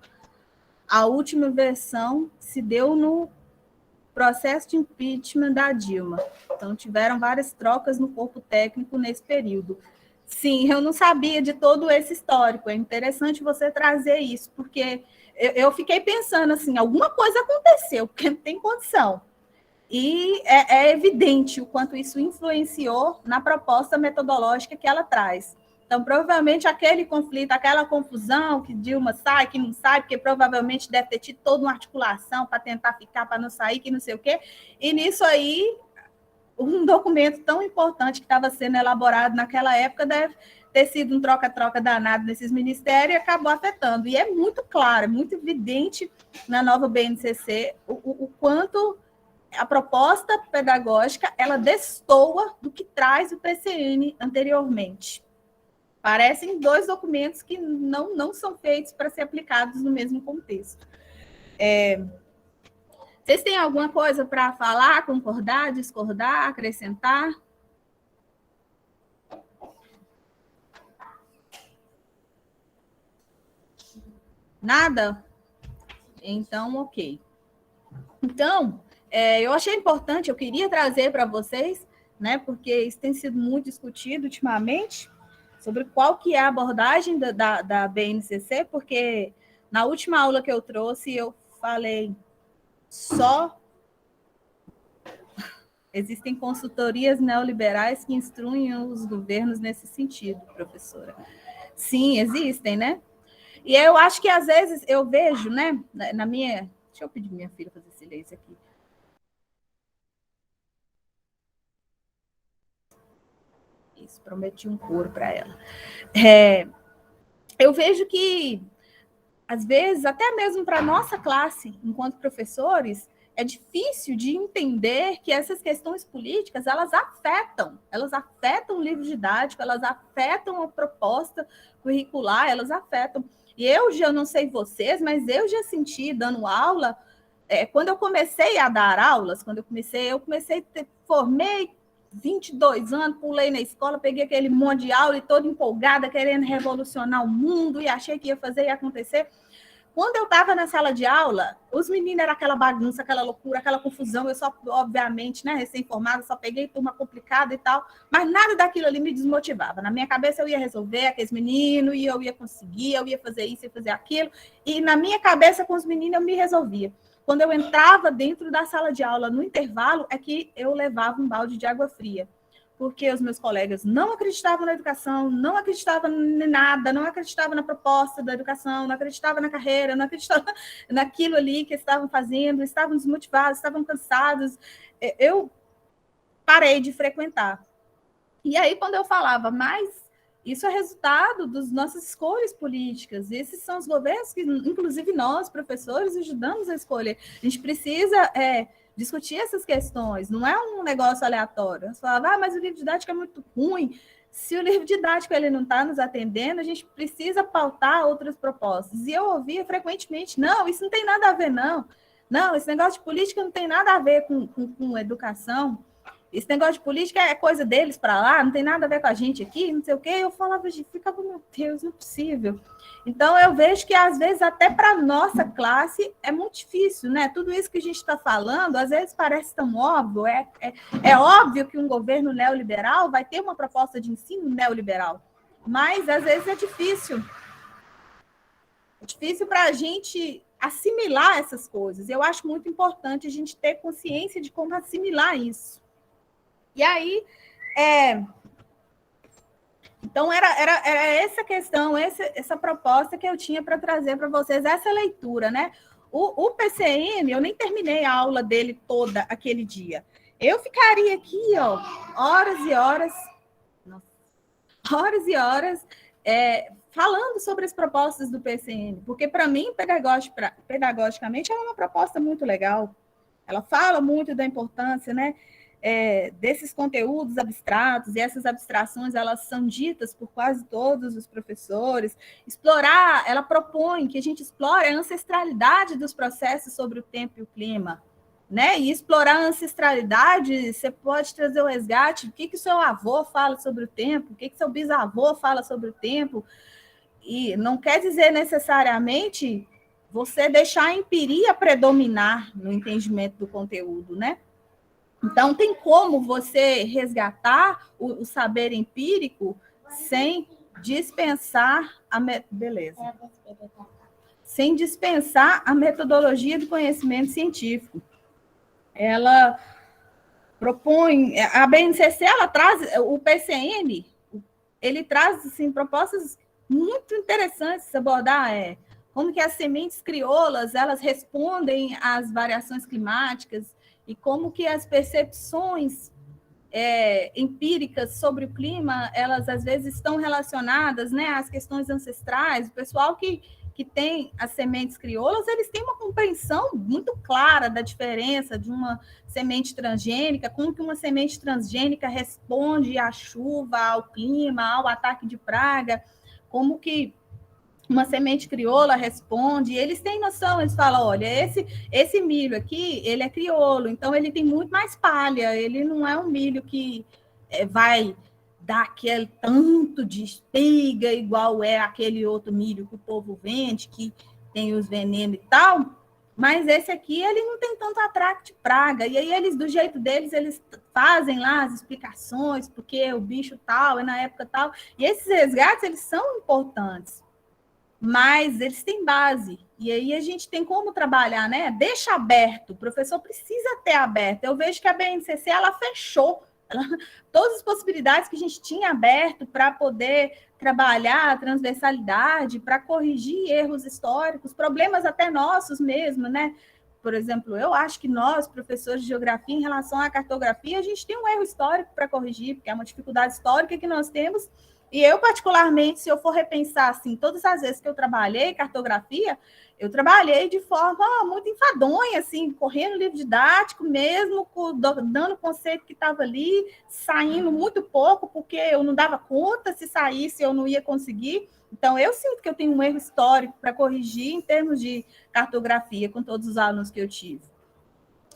A: A última versão se deu no processo de impeachment da Dilma. Então, tiveram várias trocas no corpo técnico nesse período. Sim, eu não sabia de todo esse histórico. É interessante você trazer isso, porque eu fiquei pensando assim, alguma coisa aconteceu, porque não tem condição. E é evidente o quanto isso influenciou na proposta metodológica que ela traz. Então, provavelmente, aquele conflito, aquela confusão, que Dilma sai, que não sai, porque provavelmente deve ter tido toda uma articulação para tentar ficar, para não sair, que não sei o quê. E nisso aí, um documento tão importante que estava sendo elaborado naquela época deve ter sido um troca-troca danado nesses ministérios e acabou afetando. E é muito claro, é muito evidente na nova BNCC o quanto a proposta pedagógica ela destoa do que traz o PCN anteriormente. Parecem dois documentos que não são feitos para ser aplicados no mesmo contexto. Vocês têm alguma coisa para falar, concordar, discordar, acrescentar? Nada? Então, ok. Então, eu achei importante, eu queria trazer para vocês, né, porque isso tem sido muito discutido ultimamente, sobre qual que é a abordagem da BNCC, porque na última aula que eu trouxe, eu falei só existem consultorias neoliberais que instruem os governos nesse sentido, professora. Sim, existem, né? E eu acho que às vezes eu vejo, né, na minha... Deixa eu pedir minha filha fazer silêncio aqui. Isso, prometi um couro para ela. Eu vejo que, às vezes, até mesmo para a nossa classe, enquanto professores, é difícil de entender que essas questões políticas, elas afetam o livro didático, elas afetam a proposta curricular, elas afetam. E eu não sei vocês, mas eu já senti, dando aula, quando eu comecei a dar aulas, formei 22 anos, pulei na escola, peguei aquele monte de aula e toda empolgada, querendo revolucionar o mundo, e achei que ia fazer e acontecer. Quando eu estava na sala de aula, os meninos eram aquela bagunça, aquela loucura, aquela confusão. Eu só, obviamente, né, recém-formada, só peguei turma complicada e tal, mas nada daquilo ali me desmotivava. Na minha cabeça eu ia resolver aqueles meninos, e eu ia conseguir, eu ia fazer isso e fazer aquilo, e na minha cabeça com os meninos eu me resolvia. Quando eu entrava dentro da sala de aula, no intervalo, é que eu levava um balde de água fria, porque os meus colegas não acreditavam na educação, não acreditavam em nada, não acreditavam na proposta da educação, não acreditavam na carreira, não acreditavam naquilo ali que estavam fazendo, estavam desmotivados, estavam cansados. Eu parei de frequentar. E aí, quando eu falava, mas isso é resultado das nossas escolhas políticas, esses são os governos que, inclusive nós, professores, ajudamos a escolher. A gente precisa discutir essas questões, não é um negócio aleatório. Você falava, mas o livro didático é muito ruim. Se o livro didático ele não está nos atendendo, a gente precisa pautar outras propostas. E eu ouvia frequentemente, não, isso não tem nada a ver, não. Não, esse negócio de política não tem nada a ver com educação. Esse negócio de política é coisa deles para lá, não tem nada a ver com a gente aqui, não sei o quê. Eu falava, ficava, meu Deus, não é possível. Então, eu vejo que, às vezes, até para a nossa classe, é muito difícil, né? Tudo isso que a gente está falando, às vezes parece tão óbvio. É óbvio que um governo neoliberal vai ter uma proposta de ensino neoliberal, mas, às vezes, é difícil. É difícil para a gente assimilar essas coisas. Eu acho muito importante a gente ter consciência de como assimilar isso. E aí, então, era essa questão, essa proposta que eu tinha para trazer para vocês, essa leitura, né? O PCN, eu nem terminei a aula dele toda aquele dia. Eu ficaria aqui, ó, horas e horas, falando sobre as propostas do PCN, porque, para mim, pedagogicamente, é uma proposta muito legal. Ela fala muito da importância, né? desses conteúdos abstratos, e essas abstrações elas são ditas por quase todos os professores, ela propõe que a gente explore a ancestralidade dos processos sobre o tempo e o clima, né? E explorar a ancestralidade, você pode trazer o resgate, o que o seu avô fala sobre o tempo, o que seu bisavô fala sobre o tempo, e não quer dizer necessariamente você deixar a empiria predominar no entendimento do conteúdo, né? Então, tem como você resgatar o saber empírico sem dispensar sem dispensar a metodologia do conhecimento científico. Ela propõe, a BNCC, ela traz, o PCN, ele traz assim, propostas muito interessantes de abordar, como que as sementes crioulas, elas respondem às variações climáticas, e como que as percepções empíricas sobre o clima, elas às vezes estão relacionadas, né, às questões ancestrais. O pessoal que tem as sementes crioulas, eles têm uma compreensão muito clara da diferença de uma semente transgênica, como que uma semente transgênica responde à chuva, ao clima, ao ataque de praga, como que uma semente crioula responde, e eles têm noção, eles falam, olha, esse milho aqui, ele é crioulo, então ele tem muito mais palha, ele não é um milho que vai dar aquele tanto de espiga, igual é aquele outro milho que o povo vende, que tem os venenos e tal, mas esse aqui, ele não tem tanto atraque de praga, e aí eles, do jeito deles, eles fazem lá as explicações, porque o bicho tal, é na época tal, e esses resgates, eles são importantes, mas eles têm base, e aí a gente tem como trabalhar, né? Deixa aberto, o professor precisa ter aberto. Eu vejo que a BNCC, ela fechou todas as possibilidades que a gente tinha aberto para poder trabalhar a transversalidade, para corrigir erros históricos, problemas até nossos mesmo, né? Por exemplo, eu acho que nós, professores de geografia, em relação à cartografia, a gente tem um erro histórico para corrigir, porque é uma dificuldade histórica que nós temos. E eu, particularmente, se eu for repensar, assim, todas as vezes que eu trabalhei cartografia, eu trabalhei de forma muito enfadonha, assim, correndo livro didático mesmo, dando o conceito que estava ali, saindo muito pouco, porque eu não dava conta, se saísse eu não ia conseguir. Então, eu sinto que eu tenho um erro histórico para corrigir em termos de cartografia com todos os alunos que eu tive.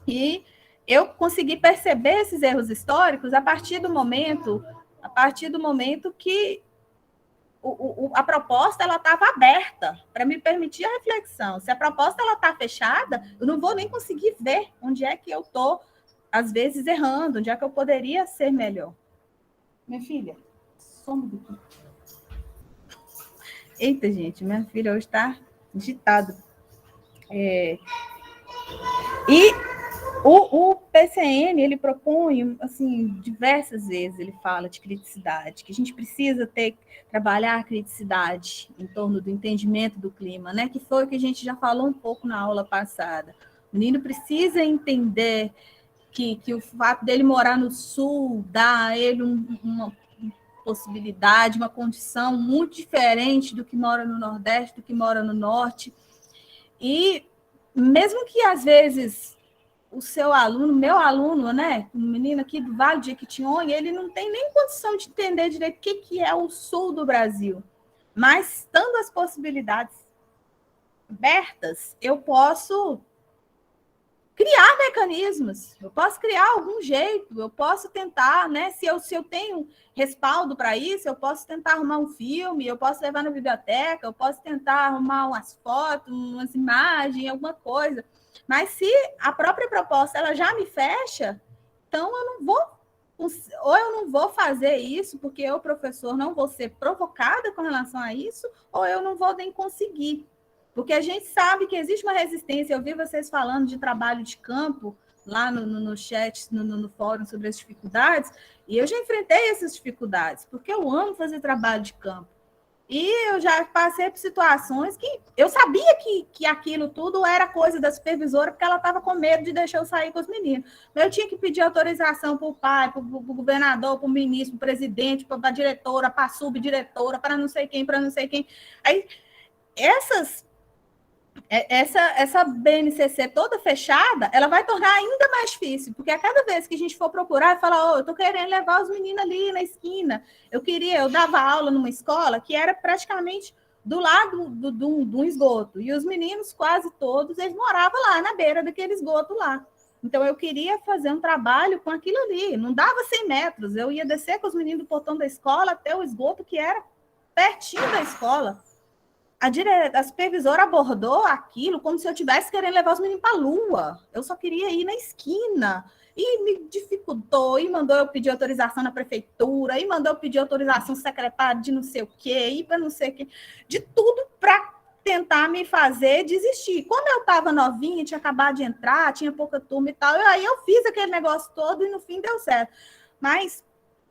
A: E eu consegui perceber esses erros históricos a partir do momento que a proposta ela estava aberta para me permitir a reflexão. Se a proposta ela está fechada, eu não vou nem conseguir ver onde é que eu estou, às vezes, errando, onde é que eu poderia ser melhor. Minha filha, some daqui. Eita, gente, minha filha hoje está agitada. E o PCN, ele propõe, assim, diversas vezes ele fala de criticidade, que a gente precisa trabalhar a criticidade em torno do entendimento do clima, né? Que foi o que a gente já falou um pouco na aula passada. O menino precisa entender que o fato dele morar no sul dá a ele uma possibilidade, uma condição muito diferente do que mora no Nordeste, do que mora no Norte. E mesmo que, às vezes, o seu aluno, meu aluno, né, um menino aqui do Vale de Jequitinhonha, ele não tem nem condição de entender direito o que é o sul do Brasil. Mas, estando as possibilidades abertas, eu posso criar mecanismos, eu posso criar algum jeito, eu posso tentar, né? Se eu tenho respaldo para isso, eu posso tentar arrumar um filme, eu posso levar na biblioteca, eu posso tentar arrumar umas fotos, umas imagens, alguma coisa. Mas se a própria proposta ela já me fecha, então eu não vou fazer isso, porque eu, professor, não vou ser provocada com relação a isso, ou eu não vou nem conseguir. Porque a gente sabe que existe uma resistência. Eu vi vocês falando de trabalho de campo lá no chat, no fórum sobre as dificuldades, e eu já enfrentei essas dificuldades, porque eu amo fazer trabalho de campo. E eu já passei por situações que eu sabia que aquilo tudo era coisa da supervisora, porque ela estava com medo de deixar eu sair com os meninos. Mas eu tinha que pedir autorização para o pai, para o governador, para o ministro, para o presidente, para a diretora, para a subdiretora, para não sei quem, para não sei quem. Aí, essa BNCC toda fechada, ela vai tornar ainda mais difícil, porque a cada vez que a gente for procurar, fala, eu tô querendo levar os meninos ali na esquina. Eu dava aula numa escola que era praticamente do lado do esgoto, e os meninos, quase todos, eles moravam lá, na beira daquele esgoto lá. Então, eu queria fazer um trabalho com aquilo ali, não dava 100 metros, eu ia descer com os meninos do portão da escola até o esgoto, que era pertinho da escola. A supervisora abordou aquilo como se eu estivesse querendo levar os meninos para a lua. Eu só queria ir na esquina. E me dificultou, e mandou eu pedir autorização na prefeitura, e mandou eu pedir autorização secretária de não sei o quê, e para não sei o quê. De tudo para tentar me fazer desistir. Como eu estava novinha, tinha acabado de entrar, tinha pouca turma e tal, aí eu fiz aquele negócio todo e no fim deu certo. Mas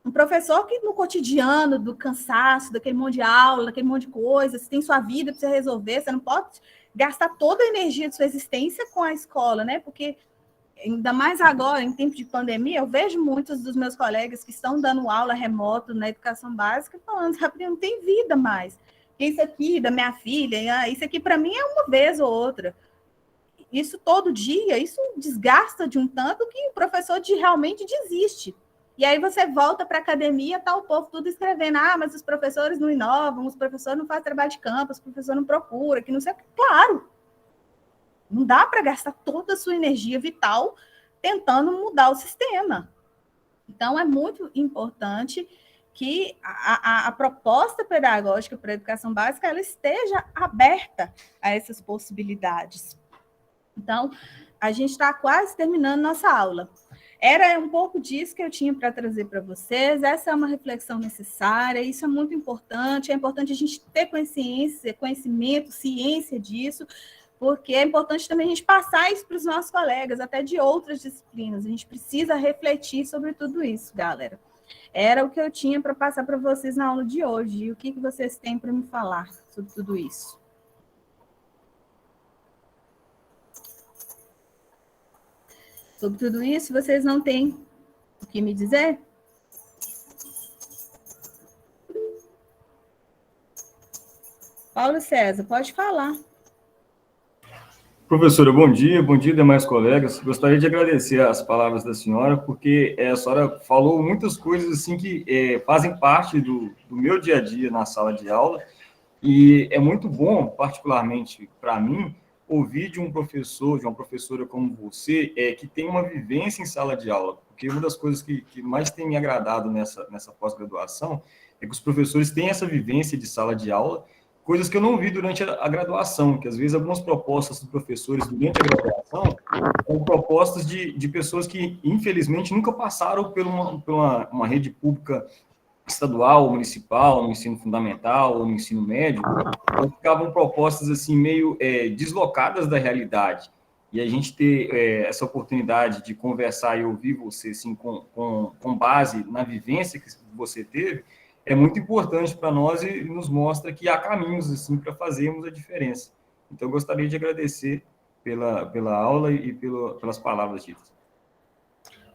A: um professor que no cotidiano, do cansaço, daquele monte de aula, daquele monte de coisa, você tem sua vida para você resolver, você não pode gastar toda a energia de sua existência com a escola, né? Porque, ainda mais agora, em tempo de pandemia, eu vejo muitos dos meus colegas que estão dando aula remoto na educação básica falando, sabe, não tem vida mais. Isso aqui da minha filha, isso aqui para mim é uma vez ou outra. Isso todo dia, isso desgasta de um tanto que o professor realmente desiste. E aí você volta para a academia, tá o povo tudo escrevendo, mas os professores não inovam, os professores não fazem trabalho de campo, os professores não procuram, que não sei o que. Claro, não dá para gastar toda a sua energia vital tentando mudar o sistema. Então, é muito importante que a proposta pedagógica para a educação básica ela esteja aberta a essas possibilidades. Então, a gente está quase terminando nossa aula. Era um pouco disso que eu tinha para trazer para vocês. Essa é uma reflexão necessária, isso é muito importante. É importante a gente ter consciência, conhecimento, ciência disso, porque é importante também a gente passar isso para os nossos colegas, até de outras disciplinas. A gente precisa refletir sobre tudo isso, galera. Era o que eu tinha para passar para vocês na aula de hoje. E o que vocês têm para me falar sobre tudo isso? Sobre tudo isso, vocês não têm o que me dizer? Paulo César, pode falar.
B: Professora, bom dia, demais colegas. Gostaria de agradecer as palavras da senhora, porque a senhora falou muitas coisas assim que fazem parte do meu dia a dia na sala de aula, e é muito bom, particularmente para mim, ouvir de um professor, de uma professora como você, que tem uma vivência em sala de aula, porque uma das coisas que mais tem me agradado nessa pós-graduação é que os professores têm essa vivência de sala de aula, coisas que eu não vi durante a graduação, que às vezes algumas propostas dos professores durante a graduação são propostas de pessoas que, infelizmente, nunca passaram por uma rede pública estadual, municipal, no ensino fundamental ou no ensino médio, então ficavam propostas assim meio deslocadas da realidade. E a gente ter essa oportunidade de conversar e ouvir você assim, com base na vivência que você teve, é muito importante para nós e nos mostra que há caminhos assim para fazermos a diferença. Então, eu gostaria de agradecer pela aula e pelas palavras ditas.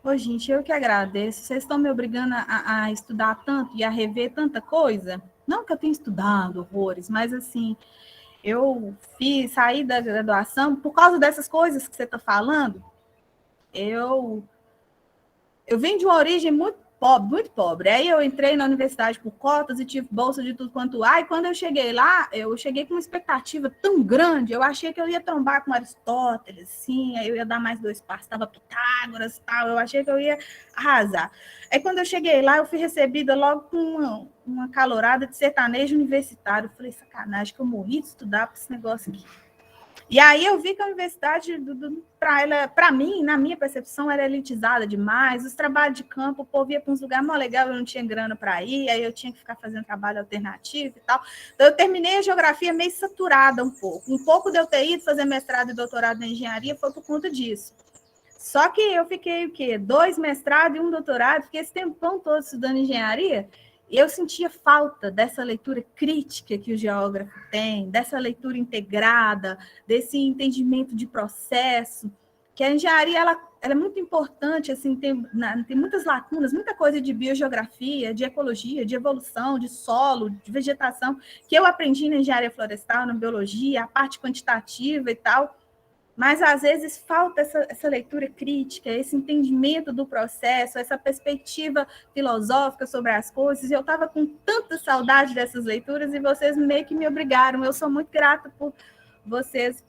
A: Ô, gente, eu que agradeço. Vocês estão me obrigando a estudar tanto e a rever tanta coisa? Não que eu tenha estudado horrores, mas assim, eu saí da graduação por causa dessas coisas que você está falando. Eu vim de uma origem muito pobre, muito pobre. Aí eu entrei na universidade por cotas e tive bolsa de tudo quanto há. E quando eu cheguei lá, eu cheguei com uma expectativa tão grande. Eu achei que eu ia trombar com Aristóteles, assim, aí eu ia dar mais 2 passos, estava Pitágoras e tal. Eu achei que eu ia arrasar. Aí quando eu cheguei lá, eu fui recebida logo com uma calorada de sertanejo universitário. Eu falei, sacanagem, que eu morri de estudar para esse negócio aqui. E aí eu vi que a universidade, para mim, na minha percepção, era elitizada demais. Os trabalhos de campo, o povo ia para uns lugares mais legais, eu não tinha grana para ir, aí eu tinha que ficar fazendo trabalho alternativo e tal. Então, eu terminei a geografia meio saturada um pouco. Um pouco de eu ter ido fazer mestrado e doutorado em engenharia foi por conta disso. Só que eu fiquei, 2 mestrados e 1 doutorado, fiquei esse tempão todo estudando engenharia, e eu sentia falta dessa leitura crítica que o geógrafo tem, dessa leitura integrada, desse entendimento de processo. que a engenharia ela é muito importante, assim, tem muitas lacunas, muita coisa de biogeografia, de ecologia, de evolução, de solo, de vegetação, que eu aprendi na engenharia florestal, na biologia, a parte quantitativa e tal, mas às vezes falta essa leitura crítica, esse entendimento do processo, essa perspectiva filosófica sobre as coisas, e eu estava com tanta saudade dessas leituras, e vocês meio que me obrigaram. Eu sou muito grata por vocês,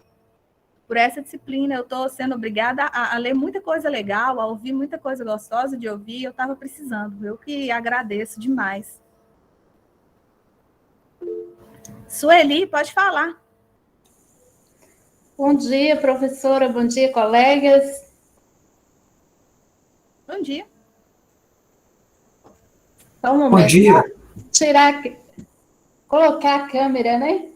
A: por essa disciplina. Eu estou sendo obrigada a ler muita coisa legal, a ouvir muita coisa gostosa de ouvir, eu estava precisando. Eu que agradeço demais. Sueli, pode falar.
C: Bom dia, professora. Bom dia, colegas.
A: Bom dia.
C: Só um momento.
D: Bom dia.
C: Colocar a câmera, né?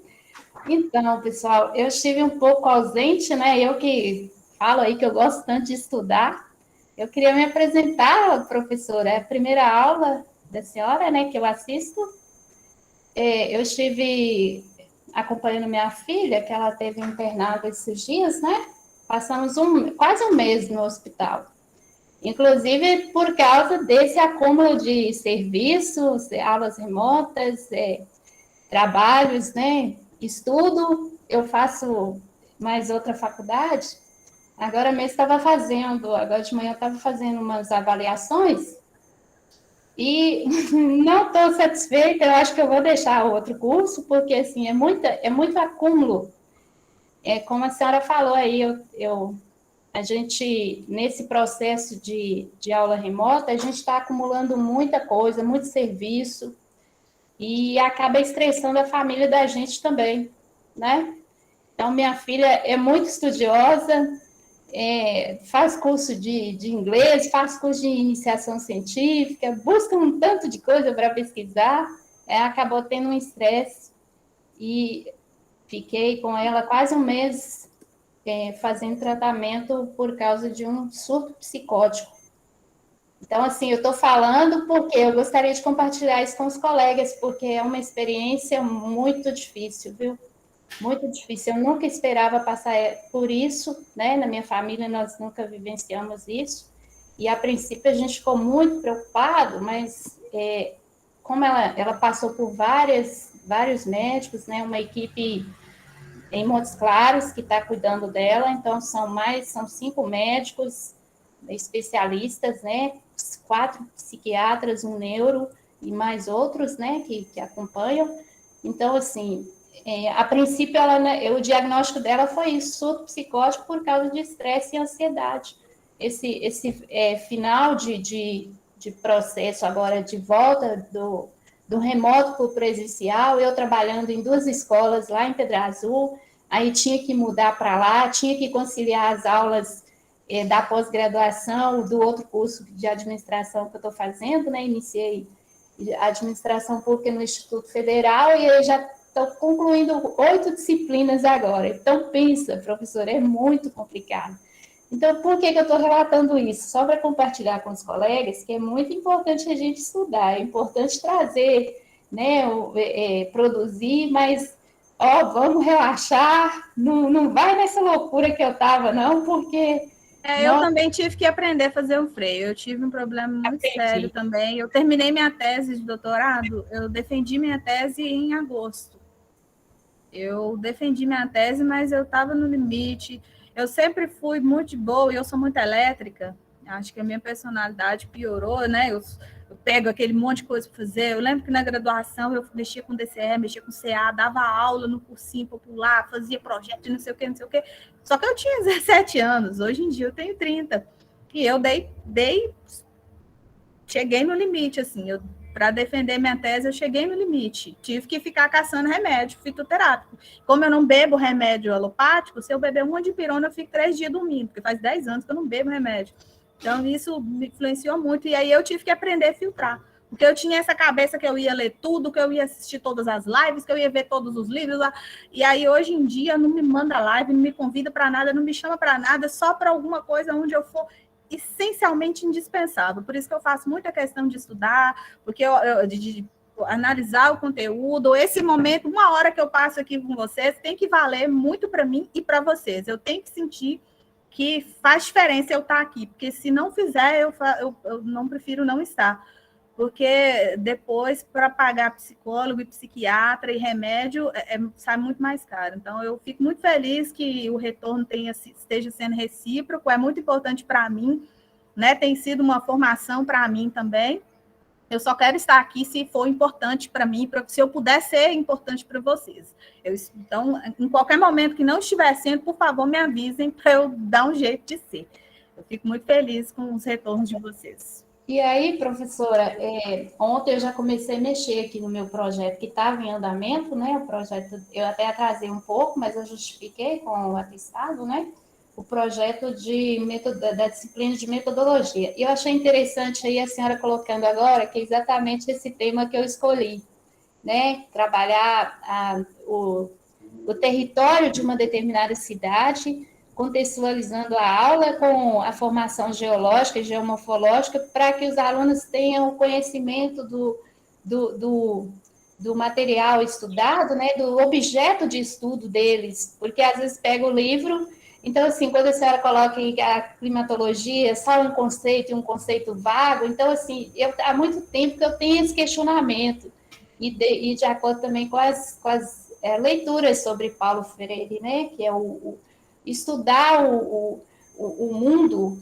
C: Então, pessoal, eu estive um pouco ausente, né? Eu que falo aí que eu gosto tanto de estudar. Eu queria me apresentar, professora. É a primeira aula da senhora, né, que eu assisto. Eu estive acompanhando minha filha, que ela teve internada esses dias, né? Passamos quase um mês no hospital. Inclusive por causa desse acúmulo de serviços, aulas remotas, trabalhos, né? Estudo. Eu faço mais outra faculdade. Agora mesmo agora de manhã estava fazendo umas avaliações e não estou satisfeita. Eu acho que eu vou deixar outro curso, porque assim, é muito acúmulo. Como a senhora falou aí, a gente, nesse processo de aula remota, a gente está acumulando muita coisa, muito serviço, e acaba estressando a família da gente também, né? Então, minha filha é muito estudiosa, faz curso de inglês, faz curso de iniciação científica, busca um tanto de coisa para pesquisar, acabou tendo um estresse, e fiquei com ela quase um mês fazendo tratamento por causa de um surto psicótico. Então, assim, eu estou falando porque eu gostaria de compartilhar isso com os colegas, porque é uma experiência muito difícil, viu? Muito difícil. Eu nunca esperava passar por isso, né? Na minha família, nós nunca vivenciamos isso. E, a princípio, a gente ficou muito preocupado, mas como ela passou por vários médicos, né? Uma equipe em Montes Claros que está cuidando dela, então são 5 médicos especialistas, né? 4 psiquiatras, um neuro e mais outros, né? Que acompanham. Então, assim, a princípio, o diagnóstico dela foi isso, surto psicótico por causa de estresse e ansiedade. Esse final de processo agora de volta do remoto para o presencial, eu trabalhando em 2 escolas lá em Pedra Azul, aí tinha que mudar para lá, tinha que conciliar as aulas da pós-graduação, do outro curso de administração que eu estou fazendo, né? Iniciei administração pública no Instituto Federal e eu já estou concluindo 8 disciplinas agora. Então, pensa, professora, é muito complicado. Então, por que eu estou relatando isso? Só para compartilhar com os colegas que é muito importante a gente estudar, é importante trazer, né, produzir, mas, vamos relaxar, não vai nessa loucura que eu estava, não, porque...
A: Eu também tive que aprender a fazer um freio, eu tive um problema muito sério também. Eu terminei minha tese de doutorado, eu defendi minha tese em agosto. Eu defendi minha tese, mas eu estava no limite. Eu sempre fui muito boa e eu sou muito elétrica. Acho que a minha personalidade piorou, né? Eu pego aquele monte de coisa para fazer. Eu lembro que na graduação eu mexia com DCE, mexia com CA, dava aula no cursinho popular, fazia projeto de não sei o quê. Só que eu tinha 17 anos, hoje em dia eu tenho 30. E eu cheguei no limite, assim. Para defender minha tese, eu cheguei no limite. Tive que ficar caçando remédio fitoterápico. Como eu não bebo remédio alopático, se eu beber um dipirona, eu fico 3 dias dormindo, porque faz 10 anos que eu não bebo remédio. Então, isso me influenciou muito. E aí, eu tive que aprender a filtrar. Porque eu tinha essa cabeça que eu ia ler tudo, que eu ia assistir todas as lives, que eu ia ver todos os livros. E aí, hoje em dia, não me manda live, não me convida para nada, não me chama para nada, só para alguma coisa onde eu for essencialmente indispensável. Por isso que eu faço muita questão de estudar, porque de analisar o conteúdo. Esse momento, 1 hora que eu passo aqui com vocês, tem que valer muito para mim e para vocês. Eu tenho que sentir que faz diferença eu estar aqui, porque se não fizer, eu não prefiro não estar. Porque depois, para pagar psicólogo e psiquiatra e remédio, sai muito mais caro. Então, eu fico muito feliz que o retorno esteja sendo recíproco, é muito importante para mim, né? Tem sido uma formação para mim também. Eu só quero estar aqui se for importante para mim, se eu puder ser importante para vocês. Então, em qualquer momento que não estiver sendo, por favor, me avisem para eu dar um jeito de ser. Eu fico muito feliz com os retornos de vocês.
C: E aí, professora, ontem eu já comecei a mexer aqui no meu projeto que estava em andamento, né? O projeto, eu até atrasei um pouco, mas eu justifiquei com o atestado, né? O projeto da disciplina de metodologia. E eu achei interessante aí a senhora colocando agora, que é exatamente esse tema que eu escolhi, né? Trabalhar o território de uma determinada cidade, contextualizando a aula com a formação geológica e geomorfológica, para que os alunos tenham o conhecimento do material estudado, né, do objeto de estudo deles, porque às vezes pega o livro, então assim, quando a senhora coloca a climatologia, só um conceito vago, então assim, há muito tempo que eu tenho esse questionamento, e de acordo também com as leituras sobre Paulo Freire, né, que é estudar o mundo,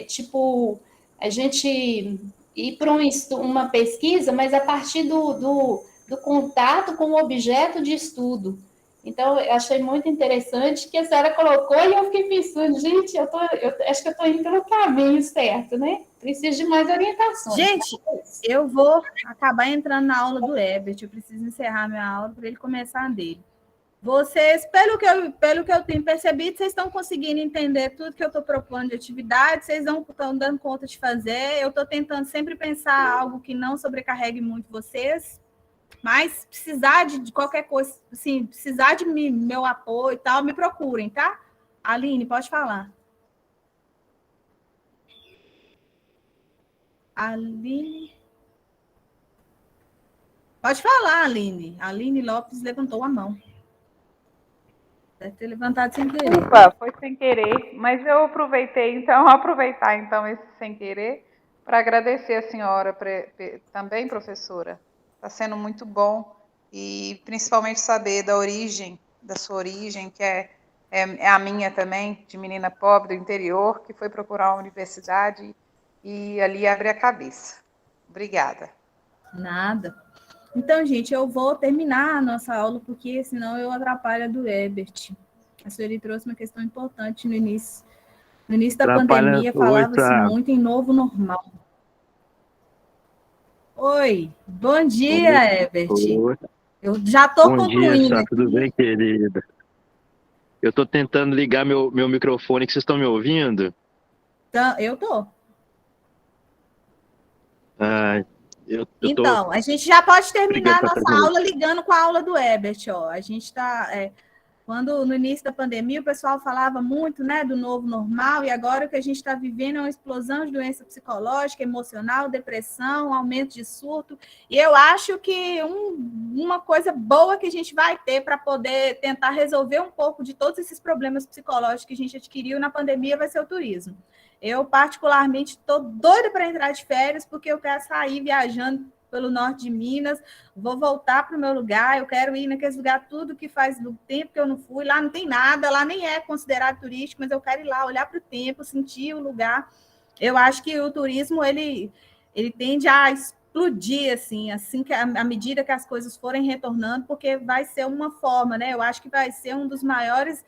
C: tipo, a gente ir para uma pesquisa, mas a partir do contato com o objeto de estudo. Então, eu achei muito interessante que a senhora colocou e eu fiquei pensando, gente, eu acho que eu estou indo pelo caminho certo, né? Preciso de mais orientações.
A: Gente, eu vou acabar entrando na aula do Herbert, eu preciso encerrar minha aula para ele começar a dele. Vocês, pelo que eu tenho percebido, vocês estão conseguindo entender tudo que eu estou propondo de atividade, vocês não estão dando conta de fazer, eu estou tentando sempre pensar algo que não sobrecarregue muito vocês, mas precisar de qualquer coisa, assim, precisar de meu apoio e tal, me procurem, tá? Aline, pode falar. Aline... Pode falar, Aline. Aline Lopes levantou a mão. Deve ter levantado sem querer.
D: Opa, foi sem querer, mas eu aproveitar esse sem querer para agradecer a senhora também, professora. Está sendo muito bom e principalmente saber da sua origem, que é a minha também, de menina pobre do interior, que foi procurar uma universidade e ali abre a cabeça. Obrigada.
A: Nada. Então, gente, eu vou terminar a nossa aula, porque senão eu atrapalho a do Herbert. A senhora trouxe uma questão importante no início. No início da pandemia, falava-se muito em novo normal. Oi, bom dia, Herbert.
E: Oi.
A: Eu já estou
E: Bom
A: concluindo.
E: dia, tudo bem, querida? Eu estou tentando ligar meu microfone, que vocês estão me ouvindo?
A: Então, eu estou. Então, a gente já pode terminar a nossa aula ligando com a aula do Herbert. Ó. A gente está... Quando no início da pandemia o pessoal falava muito, né, do novo normal, e agora o que a gente está vivendo é uma explosão de doença psicológica, emocional, depressão, aumento de surto, e eu acho que uma coisa boa que a gente vai ter para poder tentar resolver um pouco de todos esses problemas psicológicos que a gente adquiriu na pandemia vai ser o turismo. Eu, particularmente, estou doida para entrar de férias, porque eu quero sair viajando pelo norte de Minas, vou voltar para o meu lugar, eu quero ir naqueles lugares, tudo que faz do tempo que eu não fui, lá não tem nada, lá nem é considerado turístico, mas eu quero ir lá, olhar para o tempo, sentir o lugar. Eu acho que o turismo, ele tende a explodir, assim que à medida que as coisas forem retornando, porque vai ser uma forma, né? Eu acho que vai ser um dos maiores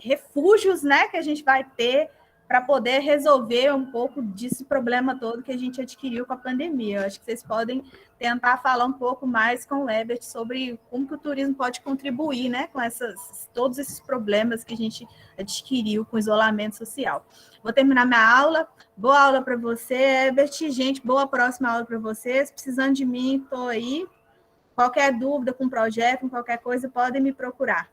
A: refúgios, né, que a gente vai ter para poder resolver um pouco desse problema todo que a gente adquiriu com a pandemia. Eu acho que vocês podem tentar falar um pouco mais com o Herbert sobre como que o turismo pode contribuir, né, com todos esses problemas que a gente adquiriu com o isolamento social. Vou terminar minha aula. Boa aula para você, Herbert. Gente, boa próxima aula para vocês. Precisando de mim, estou aí. Qualquer dúvida com o projeto, com qualquer coisa, podem me procurar.